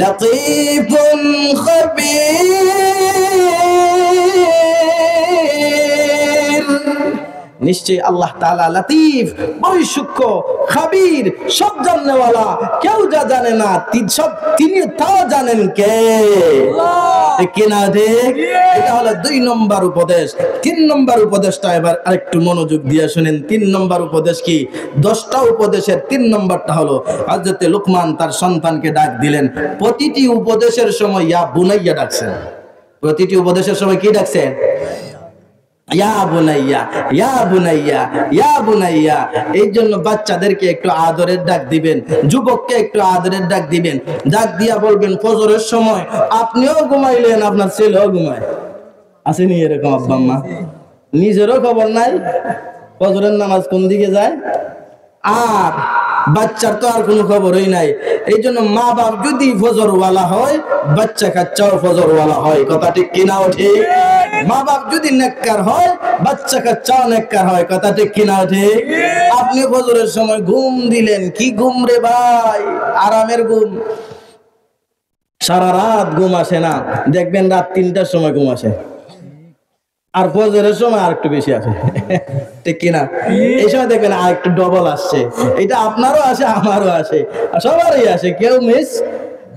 লাতীফুন খাবীর, নিশ্চয় আল্লাহ তাআলা লাতীফ, বড়ই সূক্ষ্ম, খাবীর, সব জানেওয়ালা। কেউ যা জানে না সব তিনি তাও জানেন কে? কিনা দেখ। এটা হলো 2 নম্বর উপদেশ। 3 নম্বর উপদেশটা এবার আরেকটু মনোযোগ দিয়ে শুনেন। 3 নম্বর উপদেশ কি? 10টা উপদেশের 3 নম্বরটা হলো হযরত লুকমান তার সন্তানকে ডাক দিলেন। প্রতিটি উপদেশের সময় ইয়া বুনাইয়া ডাকছেন। প্রতিটি উপদেশের সময় কি ডাকছেন? ইয়া বুনাইয়া, ইয়া বুনাইয়া, ইয়া বুনাইয়া। এই জন্য বাচ্চাদেরকে একটু আদরের ডাক দিবেন, যুবককে একটু আদরের ডাক দিবেন, ডাক দিয়া বলবেন ফজরের সময় আপনিও ঘুমাইলেন, আপনার ছেলেও ঘুমায়। আসেনি এরকম আব্বা আম্মা? নিজেরও খবর নাই ফজরের নামাজ কোন দিকে যায়, আর বাচ্চার তো আর কোনো খবরই নাই। এই জন্য মা বাপ যদি ফজরওয়ালা হয়, বাচ্চা কাচ্চাও ফজরওয়ালা হয়। কথা ঠিক কিনা ওঠে? মা বাপ যদি নেককার হয়, বাচ্চা কাচ্চাও নেককার হয়। কথা ঠিক কিনা ওঠে? আপনি ফজরের সময় ঘুম দিলেন, কি ঘুম রে ভাই, আরামের ঘুম, সারা রাত ঘুম আসে না, দেখবেন রাত 3টার সময় ঘুম আসে, আর ফজরের সময় আর একটু বেশি আসে। ঠিক কিনা? এই সময় দেখবেন আর একটু ডবল আসছে। এটা আপনারও আসে, আমারও আসে, সবারই আসে, কেউ মিস।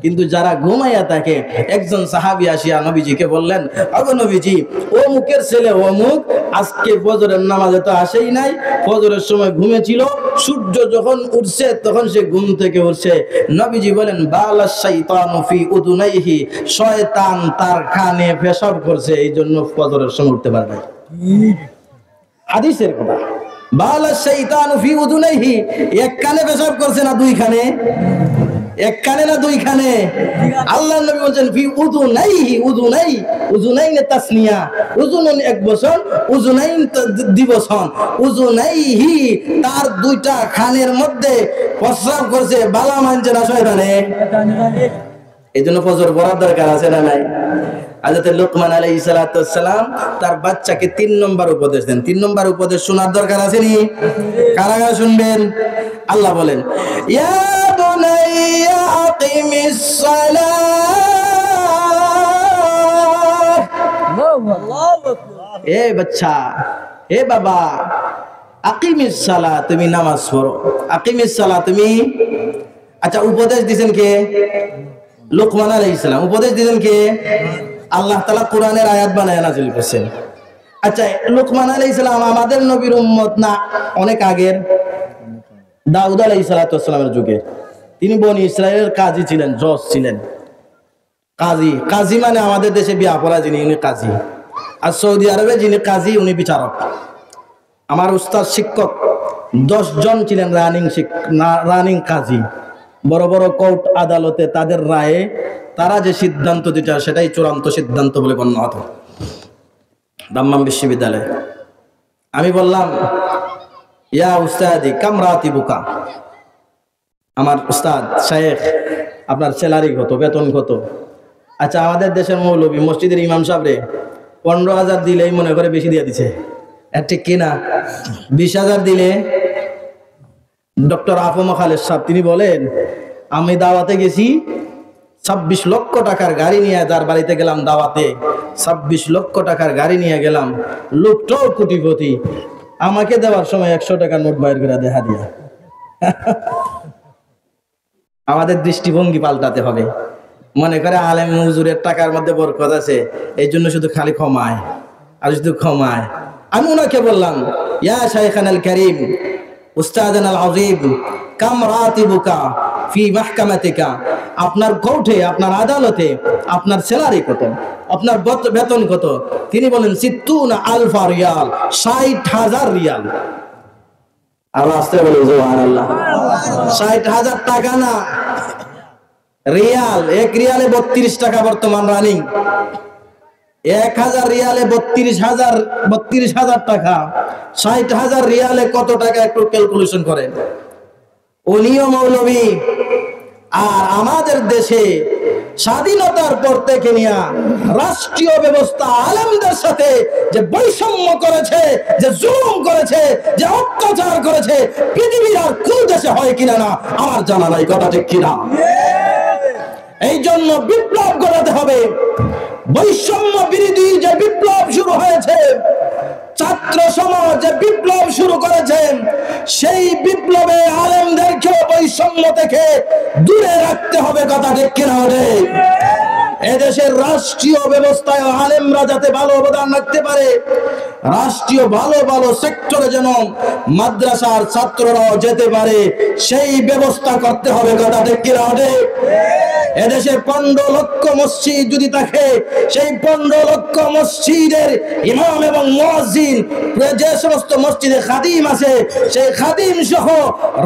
কিন্তু যারা ঘুমাইয়া থাকে, একজন সাহাবী আসিয়া নবীজিকে বললেন, ওগো নবীজি, ও মুখের ছেলে ও মুখ আজকে ফজরের নামাজে তো আসেই নাই, ফজরের সময় ঘুমেছিল, সূর্য যখন উঠছে তখন সে ঘুম থেকে উঠছে। নবীজি বলেন, বালাশ শাইতানু ফি উযুনাইহি, শয়তান তার কানে পেশাব করছে, এই জন্য ফজরের সময় উঠতে পারে না। হাদিসের কথা, বালাশ শাইতানু ফি উযুনাইহি, এক কানে পেশাব করছে না দুই কানে? এক কানে না দুই কানে? আল্লাহর নবী বলেন ফি উযুনাইহি, উযুনাই, উযুনাইনে তাসনিয়া, উযুনুন এক বচন, উযুনাইন দ্বিবচন, উযুনাইহি তার দুইটা কানের মধ্যে প্রস্রাব করছে, বালা মানছে না শয়তানে। এইজন্য ফজর পড়ার দরকার আছে না নাই? হযরত লুকমান আলাইহিস সালাতু ওয়াস সালাম তার বাচ্চাকে 3 নম্বর উপদেশ দেন। 3 নম্বর উপদেশ শোনার দরকার আছে নি? কারা কারা শুনবেন? আল্লাহ বলেন, ইয়া বুনাইয়া আকিমিস সালাহ, এ বাচ্চা, এ বাবা, আকিমিস সালাহ, তুমি নামাজ পড়ো। আকিমিস সালাহ, তুমি, আচ্ছা উপদেশ দিবেন কে? লুকমান আলাইহিস সালাম। উপদেশ দিবেন কে? আল্লাহ তাআলা কোরআনের আয়াত বানায় নাযিল করেছেন। আচ্ছা, লুকমান আলাইহিস সালাম আমাদের নবীর উম্মত না অনেক আগের? দাউদ আলাইহিস সালামের যুগে তিনি বনি ইসরাইলের কাজী ছিলেন, জজ ছিলেন। কাজী, কাজী মানে আমাদের দেশে বিয়া পড়া যিনি, উনি কাজী। আর সৌদি আরবে যিনি কাজী, উনি বিচারক। আমার উস্তাদ শিক্ষক 10 জন ছিলেন রানিং কাজী। বড় বড় কোর্ট আদালতে তাদের রায়ে তারা যে সিদ্ধান্ত দিতে সেটাই চূড়ান্ত সিদ্ধান্ত বলে গণ্য হতো। দাম্মাম বিশ্ববিদ্যালয়ে আমি বললাম, ইয়া উস্তাদি কাম রাতিবুকা, আমার উস্তাদ শায়েখ, আপনার স্যালারি কত, বেতন কত? আচ্ছা, আমাদের দেশের মৌলবী মসজিদের ইমাম সাহেব রে 15,000 দিলেই মনে করে বেশি দিয়ে দিছে, ঠিক কিনা? 20,000 দিলে ডক্টর আফম খালেদ সাহেব তিনি বলেন, আমি দাওয়াতে গেছি, 26 লক্ষ টাকার গাড়ি নিয়ে যার বাড়িতে গেলাম দাওয়াতে, 26 লক্ষ টাকার গাড়ি নিয়ে গেলাম, লোকটাও কোটিপতি, আমাকে দেওয়ার সময় 100 টাকার নোট বাইর করে দেখা দিয়া। আমাদের দৃষ্টিভঙ্গি পাল্টাতে হবে। মনে করে আলেম হুজুরের টাকার মধ্যে বরকত আছে, এই জন্য শুধু খালি ক্ষমায় আর শুধু ক্ষমায়। আমি ওনাকে বললাম, ইয়া শাইখানাল কারীম, উস্তাদানাল আযীম, কাম রাতিবুকা ফি মাহকামাতিকা, আপনার কোর্টে, আপনার আদালতে আপনার স্যালারি কত, আপনার বেতন কত? তিনি বলেন 60,000 রিয়াল, 60,000 রিয়াল। আল্লাহ আস্তে বলে সুবহানাল্লাহ। 60,000 টাকা না, রিয়াল। 1 রিয়ালে 32 টাকা বর্তমান রানিং। 1000 রিয়ালে 32,000 টাকা। 60,000 রিয়ালে কত টাকা একটু ক্যালকুলেশন করেন। উনিও মৌলবী। আর আমাদের দেশে স্বাধীনতার পর থেকে নিয়ে রাষ্ট্রীয় ব্যবস্থা আলেমদের সাথে যে বৈষম্য করেছে, যে জুলুম করেছে, যে অত্যাচার করেছে, পৃথিবীর আর কোন দেশে হয় কিনা না আমার জানা নাই। কথা ঠিক কিনা? এই জন্য বিপ্লব গড়াতে হবে। বৈষম্য বিরোধী যে বিপ্লব শুরু হয়েছে, ছাত্র সমাজ যে বিপ্লব শুরু করেছেন, সেই বিপ্লবে আলেমদেরকে বৈষম্য থেকে দূরে রাখতে হবে। কথা ঠিক কিনা? এদেশের রাষ্ট্রীয় ব্যবস্থায় আলেমরা যাতে ভালো অবদান রাখতে পারে, রাষ্ট্রীয় ভালো ভালো সেক্টরে যেন মাদ্রাসার ছাত্ররাও যেতে পারে, সেই ব্যবস্থা করতে হবে। কথা ঠিক কি না? এদেশে 15 লক্ষ মসজিদ যদি থাকে, সেই 15 লক্ষ মসজিদের ইমাম এবং মুয়াজ্জিন, যে সমস্ত মসজিদে খাদিম আছে, সেই খাদিম সহ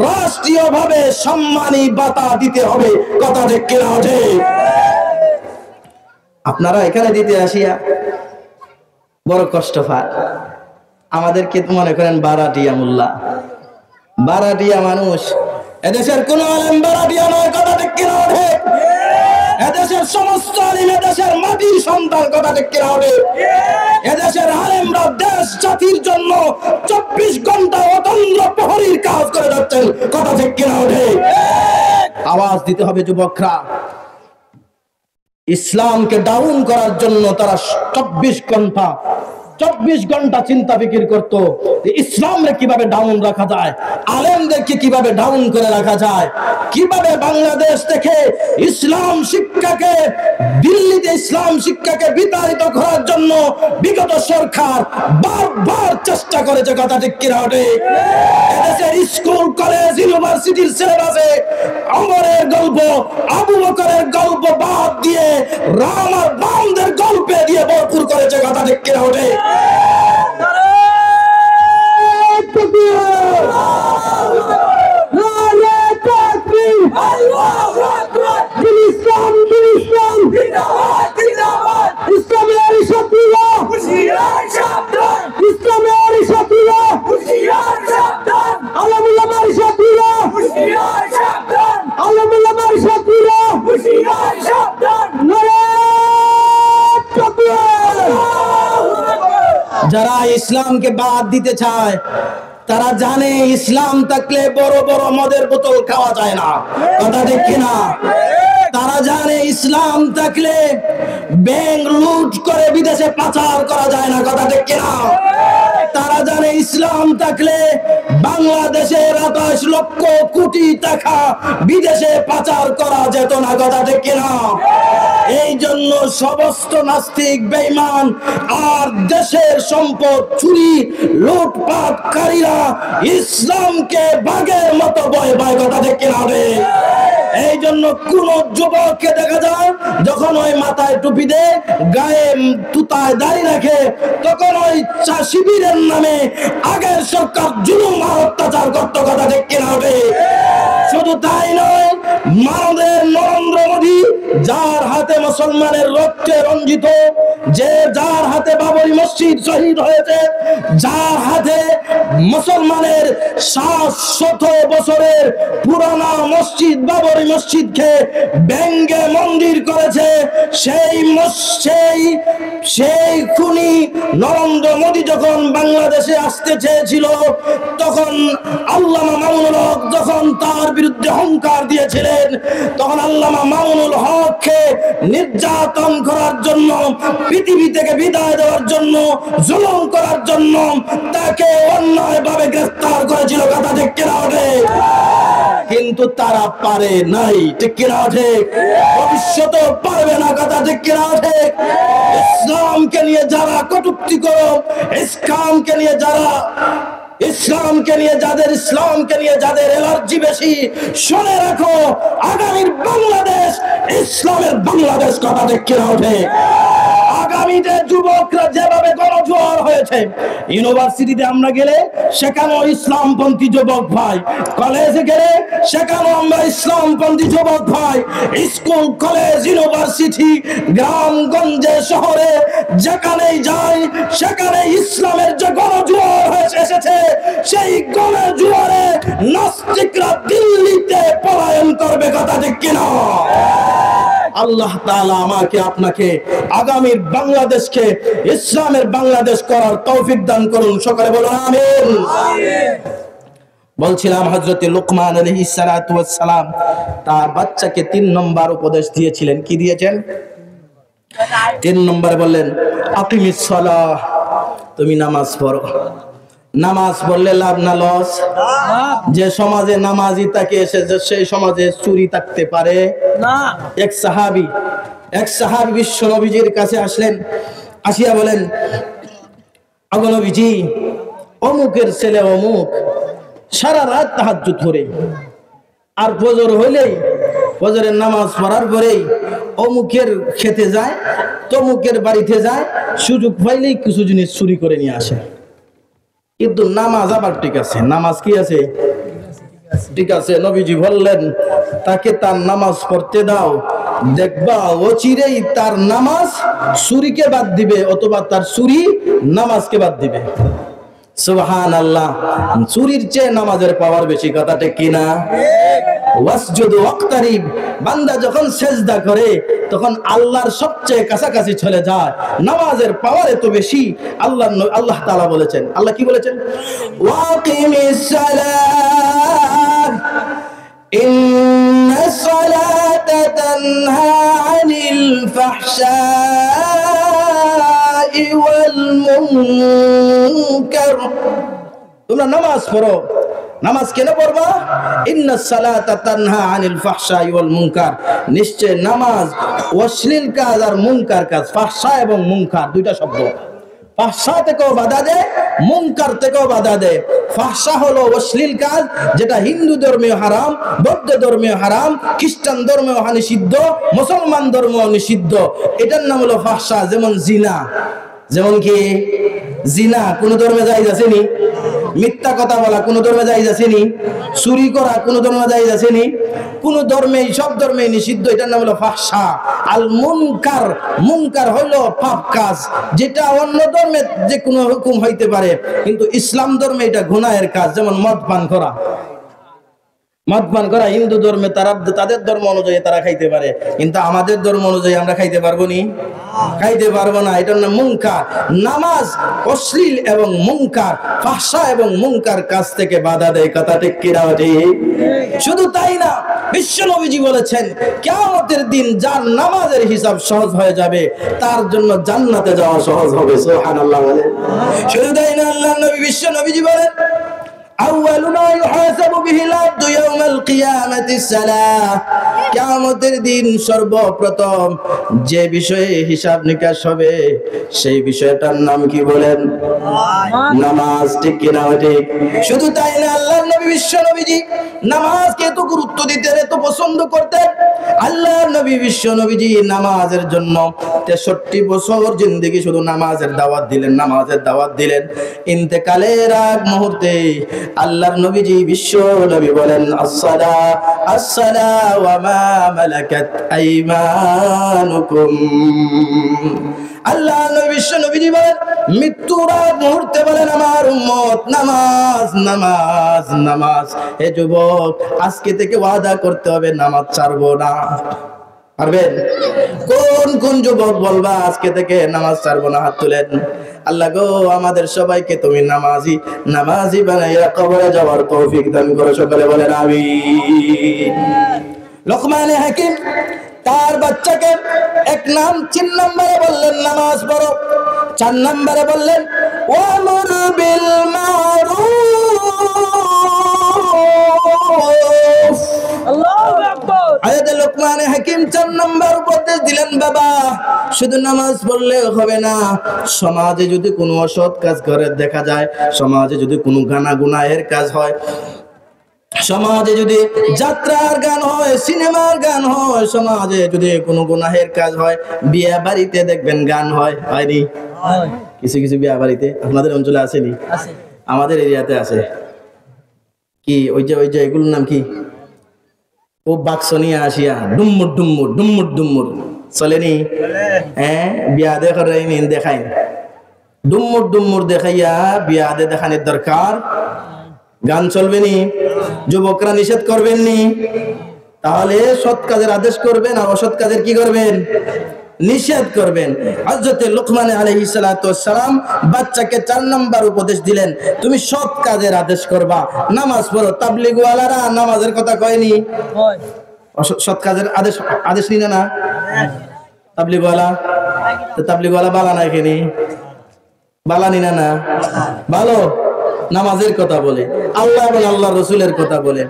রাষ্ট্রীয়ভাবে সম্মানী ভাতা দিতে হবে। কথা ঠিক কি না? আপনারা এখানে দিতে আসিয়া বড় কষ্ট পান। আমাদেরকে মনে করেন বারাটিয়া মোল্লা, বারাটিয়া মানুষ। এদেশের কোন আলেম বারাটিয়া নয়। কথা ঠিক কি না? এদেশের সমস্ত আলেম এদেশের মাটির সন্তান। কথা ঠিক কি না? এদেশের আলেমরা দেশ জাতির জন্য 24 ঘন্টা অতন্দ্র প্রহরীর কাজ করে যাচ্ছেন। কথা ঠিক কি না? আওয়াজ দিতে হবে যুবকরা। ইসলামকে ডাউন করার জন্য তারা 24 ঘন্টা চিন্তা ফিকির করতো ইসলামকে কিভাবে ডাউন রাখা যায়, আলেমদেরকে কিভাবে ডাউন করে রাখা যায়, কিভাবে বাংলাদেশ থেকে ইসলাম শিক্ষাকে, দিল্লিতে ইসলাম শিক্ষাকে বিতাড়িত করার জন্য বিগত সরকার বারবার চেষ্টা করেছে। কথা ঠিক কি না? এদেশের স্কুল, কলেজ, ইউনিভার্সিটির সিলেবাসে ওমরের গল্প, আবু বকরের গল্প বাদ দিয়ে রাম আর বামদের গল্পে দিয়ে ভরপুর করেছে। কথা ঠিক কি না? যারা ইসলামকে বাদ দিতে চায় তারা জানে ইসলাম থাকলে বড় বড় মদের বোতল খাওয়া যায় না। কথা ঠিক কিনা? তারা জানে ইসলাম থাকলে ব্যাংক লুট করে বিদেশে পাচার করা যায় না। কথা ঠিক কিনা? তারা জানে ইসলাম থাকলে বাংলাদেশের 28 লক্ষ কোটি টাকা বিদেশে পাচার করা যেত না। কথা ঠিক কিনা? এই জন্য সমস্ত নাস্তিক, বেঈমান আর দেশের সম্পদ চুরি লুটপাটকারীরা ইসলামকে বাঘের মতো ভয় পায়। কথা ঠিক কিনা? এই জন্য কোন যুবককে দেখা যায় যখন ওই মাথায় টুপি দেয়, গায়ে তুতায় দাড়ি রাখে, তখন ওই শিবিরের নামে আগের সরকার জুলুম আর অত্যাচার করত। কথা ঠিক কিনা? শুধু তাই নয়, মানবের নরেন্দ্র মোদী, যার হাতে মুসলমানের রক্তে রঞ্জিত, যার হাতে বাবরি মসজিদ শহীদ হয়েছে, যার হাতে মুসলমানের 700 বছরের পুরানা মসজিদ বাবরি মসজিদকে ব্যঙ্গে মন্দির করেছে, সেই খুনি নরেন্দ্র মোদী যখন বাংলাদেশে আসতে চেয়েছিল, তখন আল্লামা মামুনুল হক যখন তার বিরুদ্ধে হুঙ্কার দিয়েছিলেন, তখন আল্লামা মামুনুল হককে নির্যাতন করার জন্য, পৃথিবী থেকে বিদায় দেওয়ার জন্য, জুলুম করার জন্য তাকে অন্যায়ভাবে গ্রেফতার করেছিল। কথা ঠিক কিনা? কিন্তু তারা পারে নাই। ঠিক কিনা? ভবিষ্যতে পারবে না। কথা ঠিক কিনা? ইসলামকে নিয়ে যারা কটূক্তি করো, ইসলামকে নিয়ে যাদের এলার্জি বেশি, শুনে রাখো, আগামীর বাংলাদেশ ইসলামের বাংলাদেশ। কথা ঠিক কিনা? আগামীতে যুবকরা যেভাবে গণজোয়ার হয়েছে, ইউনিভার্সিটিতে আমরা গেলে সেখানেও ইসলামপন্থী যুবক ভাই, কলেজে গেলে সেখানেও আমরা ইসলামপন্থী যুবক ভাই, স্কুল, কলেজ, ইউনিভার্সিটি, গ্রামগঞ্জে, শহরে যেখানেই যাই সেখানে ইসলামের যে গণজোয়ার হয়েছে এসেছে, সেই গণজোয়ারে নাস্তিকরা দিল্লিতে পলায়ন করবে। কথা ঠিক কিনা? আল্লাহ তাআলা আমাকে আপনাকে আগামীর বাংলাদেশকে ইসলামের বাংলাদেশ করার তৌফিক দান করুন। সকলে বলুন আমিন। বলছিলাম হযরত লুকমান আলাইহিস সালাতু ওয়াস সালাম তার বাচ্চাকে 3 নম্বর উপদেশ দিয়েছিলেন। কি দিয়েছেন? 3 নম্বরে বললেন, আকিমিস সালাহ, তুমি নামাজ পড়ো। নামাজ পড়লে লাভ না লস? যে সমাজে নামাজি থাকে সেই সমাজে চুরি থাকতে পারে না। এক সাহাবী এক সাহাবী বিশ্ব নবীজির কাছে আসলেন, আসিয়া বলেন, ওগো নবীজি, অমুকের ছেলে অমুক সারা রাত তাহাজ্জুদ করে, আর ফজর হইলেই, ফজরের নামাজ পড়ার পরেই অমুকের খেতে যায়, তমুকের বাড়িতে যায়, সুযোগ পাইলেই কিছু জিনিস চুরি করে নিয়ে আসে। কিন্তু নামাজ আবার ঠিক আছে, নামাজ কি আছে? ঠিক আছে। নবীজি বললেন, তাকে তার নামাজ পড়তে দাও, দেখবা অচিরেই তার নামাজ চুরিকে বাদ দিবে, অথবা তার চুরি নামাজকে বাদ দিবে। সুবহানাল্লাহ। চুরির চেয়ে নামাজের পাওয়ার বেশি, কথা ঠিক কিনা? ওয়াসজুদ ওয়াক্তারিব, বান্দা যখন সেজদা করে তখন আল্লাহর সবচেয়ে কাছাকাছি চলে যায়। নামাজের পাওয়ার এত বেশি, আল্লাহ তাআলা বলেছেন, আল্লাহ কি বলেছেন? ওয়াকিমিস সালাত ইন্নাস সালাতা তানহা আনিল ফাহশাই ওয়াল মুনকার। তোমরা নামাজ পড়ো। নামাজ কেন পড়বা? ইন্নাস সালাতা তানহা আনিল ফাহশাই ওয়াল মুনকার, নিশ্চয় নামাজ অশ্লীল কাজ আর মুনকার কাজ, ফাহশা এবং মুনকার দুইটা শব্দ। ফাহশা থেকেও বাধা দেয়, মুনকার থেকেও বাধা দেয়। ফাহশা হলো অশ্লীল কাজ, যেটা হিন্দু ধর্মীয় হারাম, বৌদ্ধ ধর্মীয় হারাম, খ্রিস্টান ধর্মীয় নিষিদ্ধ, মুসলমান ধর্ম নিষিদ্ধ, এটার নাম হলো ফাহশা। যেমন জিনা, যেমন কি জিনা কোন ধর্মে জায়েজ আছেনি? মিথ্যা কথা বলা কোন ধর্মে জায়েজ আছেনি? চুরি করা কোন ধর্মে জায়েজ আছেনি? কোন ধর্মে, সব ধর্মে নিষিদ্ধ, এটার নাম হলো ফাহশা। আল মুনকার, মুনকার হলো পাপ কাজ, যেটা অন্য ধর্মে যে কোনো হুকুম হইতে পারে, কিন্তু ইসলাম ধর্মে এটা গুনাহের কাজ। যেমন মদ পান করা, মদ পান করা হিন্দু ধর্মে তারা তাদের ধর্ম অনুযায়ী তারা খাইতে পারে, কিন্তু আমাদের ধর্ম অনুযায়ী আমরা খাইতে পারবো নি? খাইতে পারবো না। এটার নাম মুনকার। নামাজ অশ্লীল এবং মুনকার, ফাহশা এবং মুনকার কাজ থেকে বাধা দেয়, কথা ঠিক কিনা? শুধু তাই না, বিশ্ব নবীজি বলেছেন, কিয়ামতের দিন যার নামাজের হিসাব সহজ হয়ে যাবে, তার জন্য জান্নাতে যাওয়া সহজ হবে। সুবহানাল্লাহ বলে। শুধু তাই না, আল্লাহর নবী বিশ্ব নবীজি বলেন, আউয়ালু মা ইউহাসাবু বিহিল আবদু ইয়াওমাল কিয়ামাতিস সালাহ, কিয়ামতের দিন সর্বপ্রথম যে বিষয়ে হিসাব নিকাশ হবে সেই বিষয়টার নাম কি বলেন? নামাজ। ঠিক কিনা? ঠিক। শুধু তাই না, আল্লাহর নবী বিশ্ব নবীজি নামাজকে এত গুরুত্ব দিতেন, এত পছন্দ করতেন। আল্লাহর নবী বিশ্ব নবীজি নামাজের জন্য 63 বছর জিন্দেগি শুধু নামাজের দাওয়াত দিলেন, নামাজের দাওয়াত দিলেন। ইন্তেকালের আগ মুহূর্তে আল্লাহর নবীজি বিশ্ব নবী বলেন, আসসালা আসসালা ওয়া মা মালাকাত আইমানুকুম। আল্লাহর নবী বিশ্ব নবীজি বলেন, মৃত্যুর আগ মুহূর্তে বলেন, আমার উম্মত নামাজ নামাজ নামাজ। হে যুবক, আজকে থেকে ওয়াদা করতে হবে নামাজ ছাড়বো না। পারবেন? কোন কোন যুবক বলবা আজকে থেকে নামাজ ছাড়বো না? হাত তুলেন। আল্লাহ গো, আমাদের সবাইকে তুমি নামাজি নামাজি বানাইয়া কবরে যাওয়ার তৌফিক দান করো। সকলে বলেন আমিন। লোকমান হাকিম তার বাচ্চাকে 3 নম্বরে বললেন নামাজ পড়ো, 4 নম্বরে বললেন ওয়ামুর বিল মারুফ। আল্লাহু আকবার। আয়াতে লোকমান হাকিম 4 নম্বর উপদেশ দিলেন, বাবা শুধু নামাজ পড়লে হবে না, সমাজে যদি কোনো অসৎ কাজ করে দেখা যায়, সমাজে যদি কোনো গুনাহের কাজ হয়, সমাজে যদি যাত্রার গান হয়, সিনেমার গান হয়, সমাজে যদি কোনো গুনাহের কাজ হয়, বিয়ে বাড়িতে দেখবেন গান হয়, হয়নি? কিছু কিছু বিয়ে বাড়িতে আপনাদের অঞ্চলে আসেনি? আমাদের এরিয়াতে আছে। কি ওই যে এগুলোর নাম কি? ও বাক্স নিয়ে আসিয়া ডুম্মুর ডুম্মুর ডুম্মুর ডুম্মুর চলেনি? হ্যাঁ, বিয়া দেখাই ডুম্মুর ডুম্মুর দেখাইয়া বিয়া দেখানোর দরকার। গান চলবে নি? যুবকরা নিষেধ করবেন নি? তাহলে সৎ কাজের আদেশ করবেন আর অসৎ কাজের কি করবেন? নিষেধ করবেন। হযরত লোকমান আলাইহিস সালাতু ওয়াস সালাম বাচ্চাকে 4 নাম্বার উপদেশ দিলেন, তুমি সৎ কাজের আদেশ করবা, নামাজ পড়ো। তাবলীগ ওয়ালারা নামাজের কথা কয়নি? কয়। সৎ কাজের আদেশ নিনা না? তাবলীগ ওয়ালা, তো তাবলীগ ওয়ালা বালা নাই কেনি? বালা নিনা না? ভালো নামাজের কথা বলে, আল্লাহ এবং আল্লাহ রসুলের কথা বলে,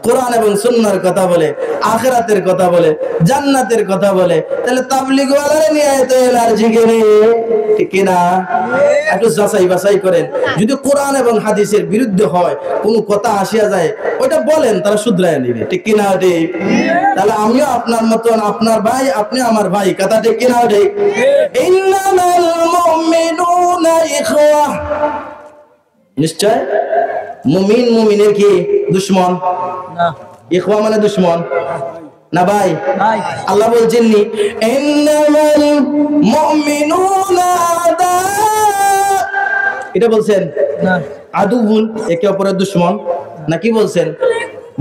কোরআন এবং সুন্নাহর কথা বলে, আখিরাতের কথা বলে, জান্নাতের কথা বলে, তাহলে তাবলীগ ওয়ালারে নিয়ে তো এলার্জি কেনে, ঠিক কি না? একটু যাচাই বাছাই করেন। যদি কোরআন এবং হাদিসের বিরুদ্ধে হয়, কোন কথা আসিয়া যায়, ওটা বলেন, তারা শুধরায় নিবে, ঠিক কি না? ঠিক। তাহলে আমিও আপনার মতন আপনার ভাই, আপনি আমার ভাই, কথা ঠিক কি না? ঠিক। ইন্নামাল মুমিনুনা ইখওয়া, নিশ্চয় মুমিন মুমিনের কি দুশমন না? ইখওয়া মানে দুশমন না ভাই? আল্লাহ বলছেন নি ইন্নামাল মুমিনুনা আদা, এটা বলছেন না? আদুবুন, একে অপরের দুশমন নাকি বলছেন?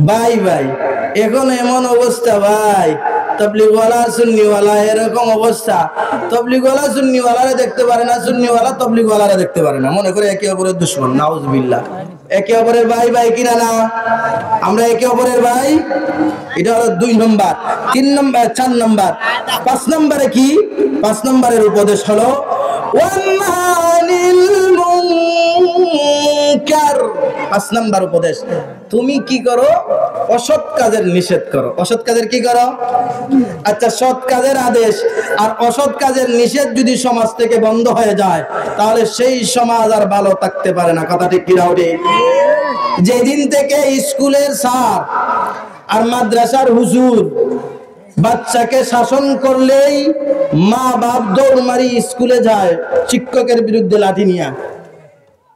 ভাই ভাই। এখন এমন অবস্থা ভাই, তাবলীগওয়ালা সুন্নিওয়ালা এরকম অবস্থা, তাবলীগওয়ালা সুন্নিওয়ালারে দেখতে পারে না, সুন্নিওয়ালা তাবলীগওয়ালারে দেখতে পারে না, মনে করে একে অপরের দুশমন। নাউজুবিল্লাহ। একে অপরের ভাই ভাই কিনা না? আমরা একে অপরের ভাই। এটা হলো 2 নম্বর। 3 নম্বর, 4 নম্বর, 5 নম্বরে কি? 5 নম্বরের উপদেশ হলো ওয়ানহানিল মুনকার। 5 নম্বর উপদেশ, তুমি কি করো? অসৎ কাজের নিষেধ করো। অসৎ কাজের কি করো? আচ্ছা, সৎ কাজের আদেশ আর অসৎ কাজের নিষেধ যদি সমাজ থেকে বন্ধ হয়ে যায়, তাহলে সেই সমাজ আর ভালো থাকতে পারে না, কথা ঠিক কি না? যেদিন থেকে স্কুলের স্যার আর মাদ্রাসার হুজুর বাচ্চাকে শাসন করলেই মা বাপ দৌড় মারি স্কুলে যায় শিক্ষকের বিরুদ্ধে লাঠি নিয়া,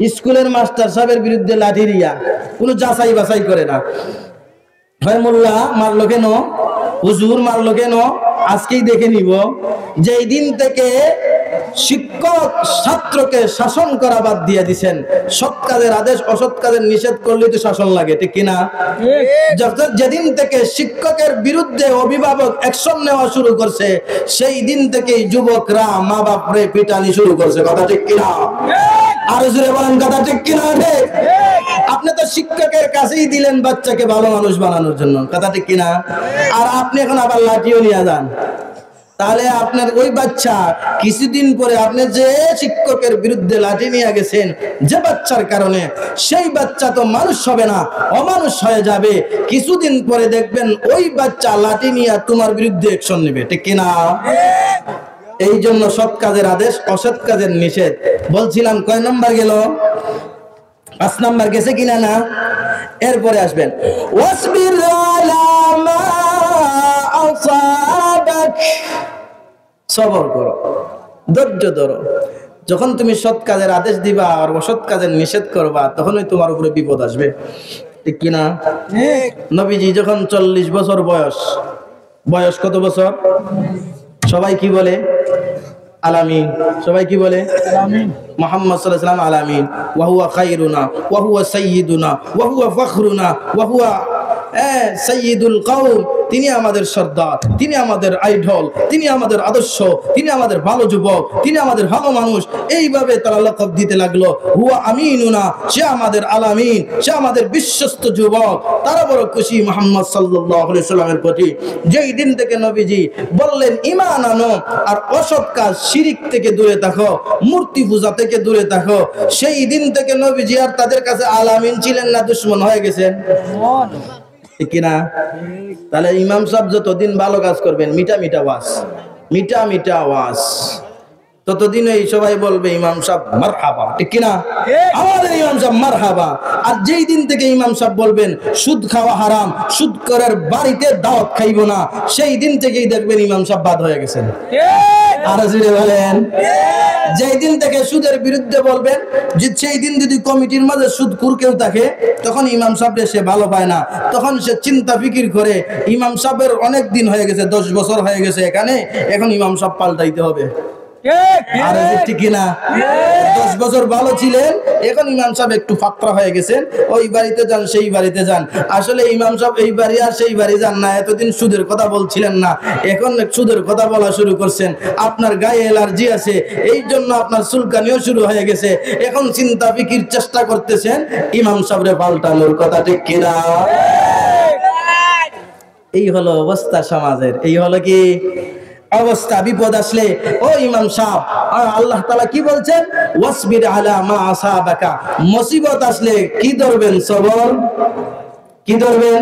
স্কুলের মাস্টার সাহেবের বিরুদ্ধে লাঠি দিয়া, কোনো যাচাই বাছাই করে না। হয় মোল্লা মারলো কেন, হুজুর মারলো কেন, আজকেই দেখে নিব। যেই দিন থেকে শিক্ষক ছাত্রকে শাসন করা বাদ দিয়ে দিচ্ছেন, সৎ কাজের আদেশ অসৎ কাজের নিষেধ করলেই তো শাসন লাগে, ঠিক কিনা? যেদিন থেকে শিক্ষকের বিরুদ্ধে অভিভাবক অ্যাকশন নেওয়া শুরু করছে, সেই দিন থেকেই যুবকরা মা বাপরে পিটানি শুরু করছে, কথা ঠিক কিনা? আর জোরে বলেন, কথা ঠিক কিনা? আপনি তো শিক্ষকের কাছেই দিলেন বাচ্চাকে ভালো মানুষ বানানোর জন্য, কথা ঠিক কিনা? আর আপনি এখন আবার লাঠিও নিয়ে যান, তাহলে আপনার ওই বাচ্চা কিছুদিন পরে আপনি যে শিক্ষকের বিরুদ্ধে লাঠি নিয়ে গেছেন যে বাচ্চার কারণে, সেই বাচ্চা তো মানুষ হবে না, অমানুষ হয়ে যাবে। কিছুদিন পরে দেখবেন ওই বাচ্চা লাঠি নিয়ে তোমার বিরুদ্ধে অ্যাকশন নেবে, ঠিক কিনা? এই জন্য সৎ কাজের আদেশ অসৎ কাজের নিষেধ। বলছিলাম কয় নম্বর গেল? 5 নম্বর গেছে কিনা না? এরপরে আসবেন ওয়াসবির আলা মা আসাবাক, সবর করো, ধৈর্য ধরো। যখন তুমি সৎ কাজের আদেশ দিবা আর অসৎ কাজের নিষেধ করবা, তখনই তোমার উপরে বিপদ আসবে, ঠিক কিনা? নবীজি যখন 40 বছর বয়স কত বছর? সবাই কি বলে? আলামিন। সবাই কি বলে? আলামিন। মুহাম্মদ সাল্লাল্লাহু আলাইহি ওয়াসাল্লাম আলামিন, ওয়া হুয়া খায়রুনা ওয়া হুয়া সাইয়্যিদুনা ওয়া হুয়া ফখরুনা ওয়া হুয়া সাইয়্যিদুল কওম। তিনি আমাদের সর্দার, তিনি আমাদের আইডল, তিনি আমাদের আদর্শ, তিনি আমাদের ভালো যুবক, তিনি আমাদের ভালো মানুষ। এইভাবে তারা লকব দিতে লাগলো। হুয়া আমিনুনা, সে আমাদের আলামিন, সে আমাদের বিশ্বস্ত যুবক। তারা বড় খুশি মুহাম্মদ সাল্লাল্লাহু আলাইহি ওয়াসাল্লামের প্রতি। যেই দিন থেকে নবীজি বললেন ঈমান আনো আর অসৎ কাজ শিরিক থেকে দূরে থাকো, মূর্তি পূজা থেকে দূরে থাকো, সেই দিন থেকে নবীজি আর তাদের কাছে আলামিন ছিলেন না, দুশমন হয়ে গেছেন, ঠিক কিনা? তাহলে ইমাম সাহেব যতদিন ভালো কাজ করবেন, মিঠা মিঠা ওয়াজ, ততদিন এই সবাই বলবে ইমাম সাহেব মারহাবা, ঠিক কিনা? আমাদের ইমাম সাহেব মারহাবা। আর যেই দিন থেকে ইমাম সাহেব বলবেন সুদ খাওয়া হারাম, সুদ করার বাড়িতে দাওয়াত খাইব না, সেই দিন থেকেই দেখবেন ইমাম সাহেব বাদ হয়ে গেছেন। আর জুড়ে বলেন, যেই দিন থেকে সুদের বিরুদ্ধে বলবেন, যে সেই দিন যদি কমিটির মাঝে সুদখোর কেউ থাকে, তখন ইমাম সাহেব সে ভালো পায় না, তখন সে চিন্তা ফিকির করে ইমাম সাহেবের অনেক দিন হয়ে গেছে, 10 বছর হয়ে গেছে এখানে, এখন ইমাম সাহেব পাল্টাইতে হবে। আর ঠিক কিনা? 10 বছর ভালো ছিলেন, এখন ইমাম সাহেব একটু ফাত্রা হয়ে গেছেন, ওই বাড়িতে যান সেই বাড়িতে যান। আসলে ইমাম সাহেব এই বাড়ি আর সেই বাড়ি যান না, এতদিন সুদের কথা বলছিলেন না, এখন সুদের কথা বলা শুরু করছেন। আপনার গায়ে অ্যালার্জি আছে, এই জন্য আপনার চুলকানিও শুরু হয়ে গেছে, এখন চিন্তা ফিকির চেষ্টা করতেছেন ইমাম সাহেবরে পাল্টানোর, কথা ঠিক কিনা? এই হলো অবস্থা সমাজের। এই হলো কি অবস্থা, বিপদ আসলে ও ইমাম সাহেব, আল্লাহ তাআলা কি বলছেন? ওয়াসবির আলা মা আসাবাকা। মুসিবত আসলে কি ধরবেন? সবর। কি ধরবেন?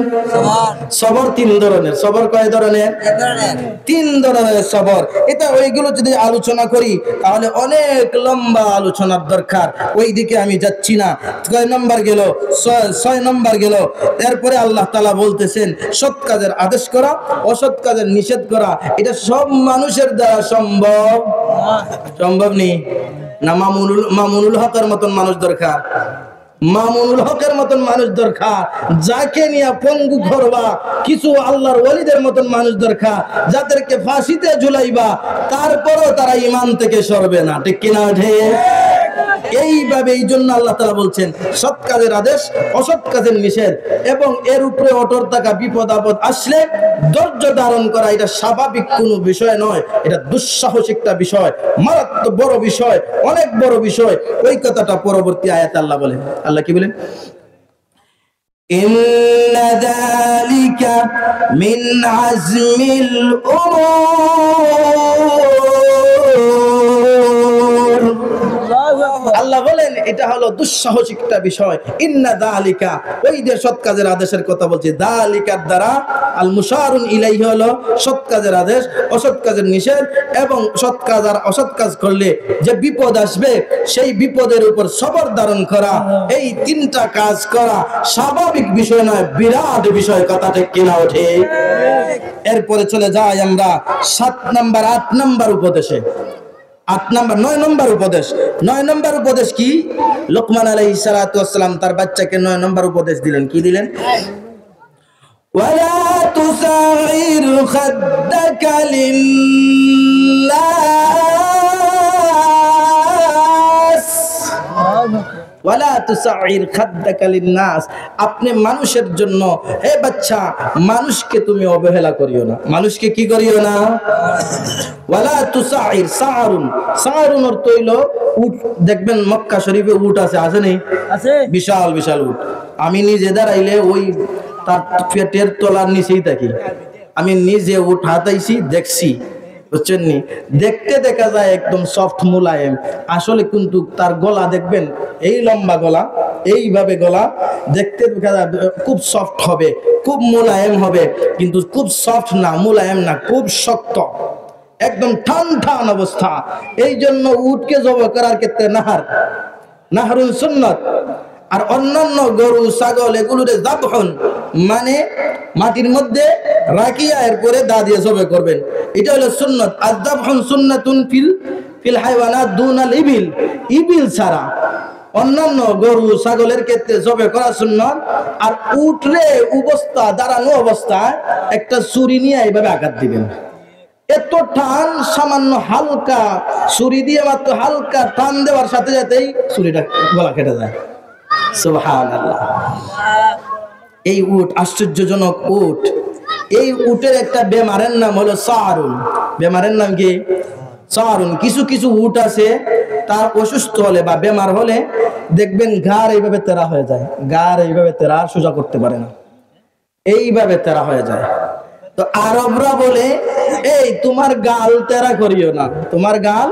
সবর 3 ধরনের। সবর কয় ধরনের? 3 ধরনের সবর। এটা ওইগুলো যদি আলোচনা করি তাহলে অনেক লম্বা আলোচনার দরকার, ওই দিকে আমি যাচ্ছি না। 6 নম্বর গেল, 6 নম্বর গেল। এরপরে আল্লাহ তাআলা বলতেছেন সৎ কাজের আদেশ করা, অসৎ কাজের নিষেধ করা। এটা সব মানুষের দ্বারা সম্ভব? সম্ভব নেই না। মামুনুল হকের মতন মানুষ দরকার, মামুনুল হকের মতন মানুষ দরকার, যাকে নিয়ে পঙ্গু করবা। কিছু আল্লাহর ওয়ালিদের মতন মানুষ দরকার, যাদেরকে ফাঁসিতে ঝুলাইবা, তারপরও তারা ঈমান থেকে সরবে না। ঠিক কিনা? ঠিক। এইভাবে এই জন্য আল্লাহ তাআলা বলছেন সৎ কাজের আদেশ, অসৎ কাজের নিষেধ, এবং এর উপরে অটল থাকা। বিপদ আপদ আসলে ধৈর্য ধারণ করা এটা স্বাভাবিক কোনো বিষয় নয়, এটা দুঃসাহসিক একটা বিষয়, মারাত্মক বড় বিষয়, অনেক বড় বিষয়। ওই কথাটা পরবর্তী আয়াতে আল্লাহ বলেন। আল্লাহ কি বলেন? ইন্না যালিকা মিন আজমিল উমুর। আল্লাহ বলেন এটা হলো দুঃসাহসিক একটা বিষয়। ইন্না যালিকা, ওই যে সৎ কাজের আদেশের কথা বলছে, যালিকার দ্বারা আল মুশারুন ইলাইহি হলো সৎ কাজের আদেশ, অসৎ কাজের নিষেধ। এবং সৎ কাজ আর অসৎ কাজ করলে যে বিপদ আসবে, সেই বিপদের উপর সবর ধারণ করা, এই 3টা কাজ করা স্বাভাবিক বিষয় নয়, বিরাট বিষয়। কথা ঠিক কিনা? ওঠে। এরপরে চলে যাই আমরা 7 নম্বর 8 নম্বর উপদেশে। 8 নম্বর 9 নম্বর উপদেশ। 9 নম্বর উপদেশ কি? লোকমান আলাইহিস সালাতু ওয়াস সালাম তার বাচ্চাকে 9 নম্বর উপদেশ দিলেন। কি দিলেন? ওয়ালা তুসাইর খাদ্দাকা লিন্নাস। ওয়ালা তুসাইর খাদ্দাকা লিন্নাস। আপনি মানুষের জন্য, হে বাচ্চা, মানুষকে তুমি অবহেলা করিও না। মানুষকে কি করিও না? ওয়ালা তুসাইর। সাআরুন, সাআরুন অর্থ হইল উট। দেখবেন মক্কা শরীফে উট আছে, আছে নেই? আছে, বিশাল বিশাল উট। আমি নিজে দাঁড়াইলে ওই তার পেটের তলার নিচেই থাকি। আমি নিজে উট হাতাইছি, দেখছি, বুঝছেন নি? দেখতে দেখা যায় একদম সফট মুলায়েম, আসলে কিন্তু তার গলা দেখবেন এই লম্বা গলা, এইভাবে গলা, দেখতে দেখা যায় খুব সফট হবে, খুব মুলায়েম হবে, কিন্তু খুব সফট না, মুলায়েম না, খুব শক্ত, একদম টান টান অবস্থা। এই জন্য উটকে জবাই করার ক্ষেত্রে নাহরুন সুন্নাত। আর অন্যান্য গরু ছাগল এগুলোরে যাবহুন মানে মাটির মধ্যে রাখিয়া এরপরে দা দিয়ে জবাই করবেন, এটা হলো সুন্নাত। আয-যাবহু সুন্নাতুন ফিল হাইওয়ানাত দুনাল ইবিল। ইবিল ছাড়া অন্যান্য গরু ছাগলের ক্ষেত্রে জবাই করা সুন্নাত। আর উটরে অবস্থা, দাঁড়ানো অবস্থায় একটা ছুরি নিয়ে এইভাবে আঘাত দিবেন। এত টান, সামান্য হালকা ছুরি দিয়ে মাত্র হালকা টান দেওয়ার সাথে সাথেই ছুরিটা গলা কেটে যায়। সুবহানাল্লাহ। এই উট আশ্চর্যজনক উট। এই উটের একটা বেমারের নাম হলো সাআরুন। বেমারের নাম কি? সাআরুন। কিছু কিছু উট আছে তার অসুস্থ হলে বা বেমার হলে দেখবেন ঘাড় এইভাবে তেরা হয়ে যায়, ঘাড় এইভাবে তেরা, আর সোজা করতে পারে না, এইভাবে তেরা হয়ে যায়। তো আরবরা বলে এই তোমার গাল তেরা করিও না, তোমার গাল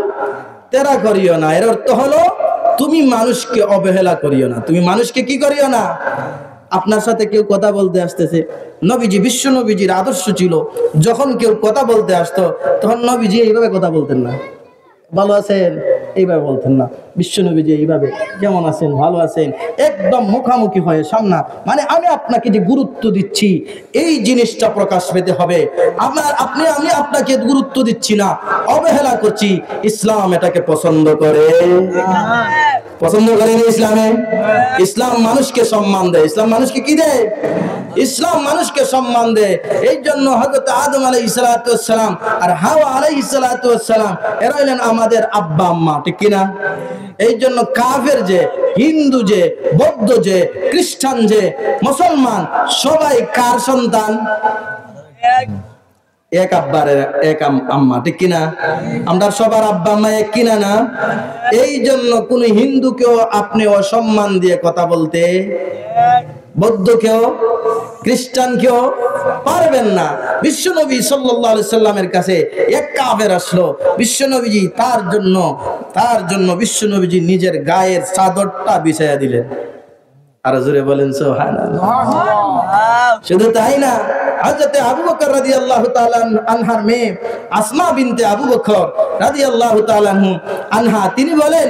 তেরা করিও না। এর অর্থ হলো তুমি মানুষকে অবহেলা করিও না, তুমি মানুষকে কি করিও না। আপনার সাথে কেউ কথা বলতে আসতেছে, নবীজি, বিশ্ব নবীজির আদর্শ ছিল যখন কেউ কথা বলতে আসতো তখন নবীজি এইভাবে কথা বলতেন না, ভালো আছেন এইভাবে বলতেন না, বিশ্ব নবীজি এইভাবে, কেমন আছেন, ভালো আছেন, একদম মুখামুখি হয়ে সামনা, মানে আমি আপনাকে যে গুরুত্ব দিচ্ছি এই জিনিসটা প্রকাশ পেতে হবে। আমি আপনাকে গুরুত্ব দিচ্ছি না, অবহেলা করছি। ইসলাম এটাকে পছন্দ করে, পছন্দ করেন ইসলামে? ইসলাম মানুষকে সম্মান দেয়। ইসলাম মানুষকে কি দেয়? ইসলাম মানুষকে সম্মান দেয়। এই জন্য হযরত আদম আলাইহিস সালাতু ওয়াস সালাম আর হাওয়া আলাইহিস সালাতু ওয়াস সালাম এরা হলেন আমাদের আব্বা আম্মা, ঠিক কি না? এই জন্য কাফের যে, হিন্দু যে, বৌদ্ধ যে, খ্রিস্টান যে, মুসলমান সবাই কার সন্তান? এক আব্বার এক আম্মা, ঠিক কিনা? আমরা সবার আব্বা আম্মা এক কিনা না? এই জন্য কোন হিন্দুকেও আপনি অসম্মান দিয়ে কথা বলতে, বৌদ্ধকেও, খ্রিস্টানকেও, পারবেন না। বিশ্বনবী সাল্লাল্লাহু আলাইহি সাল্লামের কাছে এক কাফের আসলো, বিশ্বনবীজি তার জন্য বিশ্বনবীজি নিজের গায়ের চাদরটা বিছাইয়া দিলেন। আর জোরে বলেন সুবহানাল্লাহ। শুধু তাই না, হযরত আবু বকর রাদিয়াল্লাহু তাআলা আনহার মেয়ে আসমা বিনতে আবু বকর রাদিয়াল্লাহু তাআলা আনহা তিনি বলেন,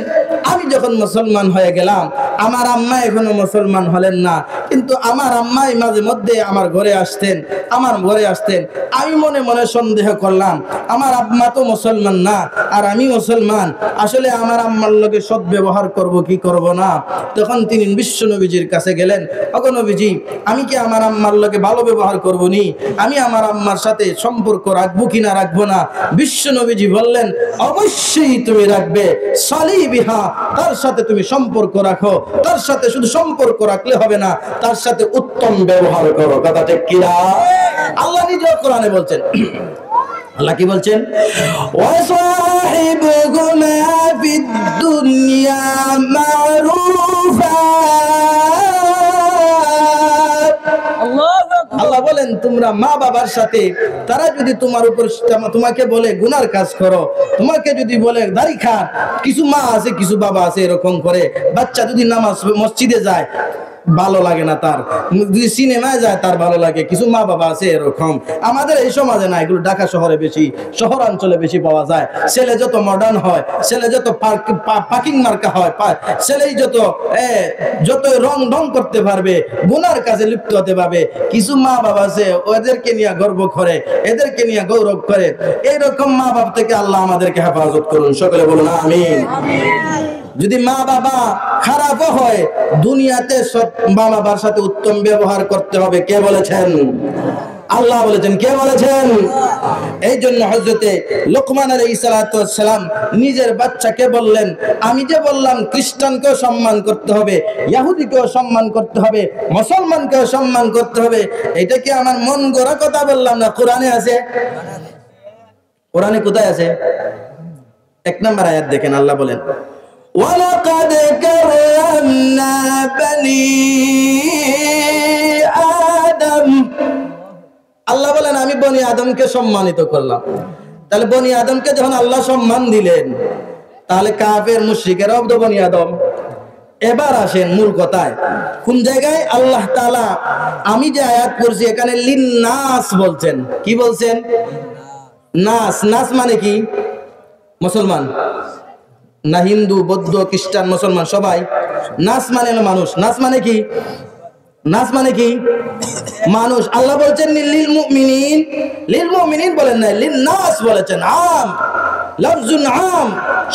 আমি যখন মুসলমান হয়ে গেলাম, আমার আম্মা এখনো মুসলমান হলেন না, কিন্তু আমার আম্মাই মাঝে মধ্যে আমার ঘরে আসতেন। আমি মনে মনে সন্দেহ করলাম, আমার আম্মা তো মুসলমান না আর আমি মুসলমান, আসলে আমার আম্মার লগে সৎ ব্যবহার করব কি করব না। তখন তিনি বিশ্বনবীজির কাছে গেলেন, ওগো নবীজি, আমি কি আমার আম্মার লগে ভালো ব্যবহার করব নি? আমি আমার আম্মার সাথে সম্পর্ক রাখবো কিনা রাখবো না? বিশ্বনবীজি বললেন, অবশ্যই তুমি রাখবে, সালি বিহা, তার সাথে তুমি সম্পর্ক রাখো। তার সাথে শুধু সম্পর্ক রাখলে হবে না, তার সাথে উত্তম ব্যবহার করো। কথা ঠিক কি না? আল্লাহ নিজে কোরআনে বলছেন, আল্লাহ কি বলছেন? ওয়াসাহিবুহুমা ফিদ দুনিয়া মারুফা। আল্লাহ বলেন, তোমরা মা বাবার সাথে, তারা যদি তোমার উপর তোমাকে বলে গুনার কাজ করো, তোমাকে যদি বলে দাড়ি খা, কিছু মা আছে কিছু বাবা আছে এরকম করে, বাচ্চা যদি নামাজ মসজিদে যায় ভালো লাগে না, তার যদি সিনেমায় যায় তার ভালো লাগে, কিছু মা বাবা আছে এরকম। আমাদের এই সমাজে না, এগুলো ঢাকা শহরে বেশি, শহরাঞ্চলে বেশি পাওয়া যায়। ছেলে যত মডার্ন হয়, ছেলে যত পার্কিং মার্কা হয়, ছেলেই যত রং করতে পারবে, গুনার কাজে লিপ্ত হতে পারবে, কিছু মা বাবা আছে ওদেরকে নিয়ে গর্ব করে, এদেরকে নিয়ে গৌরব করে। এইরকম মা বাপ থেকে আল্লাহ আমাদেরকে হেফাজত করুন, সকলে বলুন আমিন। যদি মা বাবা খারাপও হয়, দুনিয়াতে সব মা বাবার সাথে উত্তম ব্যবহার করতে হবে। কে বলেছেন? আল্লাহ বলেছেন। কে বলেছেন? এই জন্য হযরতে লোকমান আলাইহিস সালাতু ওয়াস সালাম নিজের বাচ্চাকে বললেন, আমি যে বললাম খ্রিস্টানকেও সম্মান করতে হবে, ইহুদিকেও সম্মান করতে হবে, মুসলমানকেও সম্মান করতে হবে, এটা কি আমার মন গড়া কথা বললাম না? কোরআনে আছে। কোরআনে কোথায় আছে? 1 নম্বর আয়াত দেখেন, আল্লাহ বলেন, ওয়ালাকাদ কারামনা বনি আদম। আল্লাহ বলেন, আমি বনি আদমকে সম্মানিত করলাম। তাহলে বনি আদমকে যখন আল্লাহ সম্মান দিলেন, তাহলে কাফের মুশরিকেরাও তো বনি আদম। এবার আসেন মূল কথায়, কোন জায়গায় আল্লাহ তাআলা আমি যে আয়াত পড়ছি এখানে লিন্নাস বলছেন। কি বলছেন? নাস। নাস মানে কি? মুসলমান না হিন্দু, বৌদ্ধ, খ্রিস্টান, মুসলমান সবাই? নাস মানে হলো মানুষ। নাস মানে কি? নাস মানে কি? মানুষ। আল্লাহ বলছেন লিল মুমিনিন, লিল মুমিনিন বলেন না, লিন নাস বলেছেন। আম, লফজুন আম,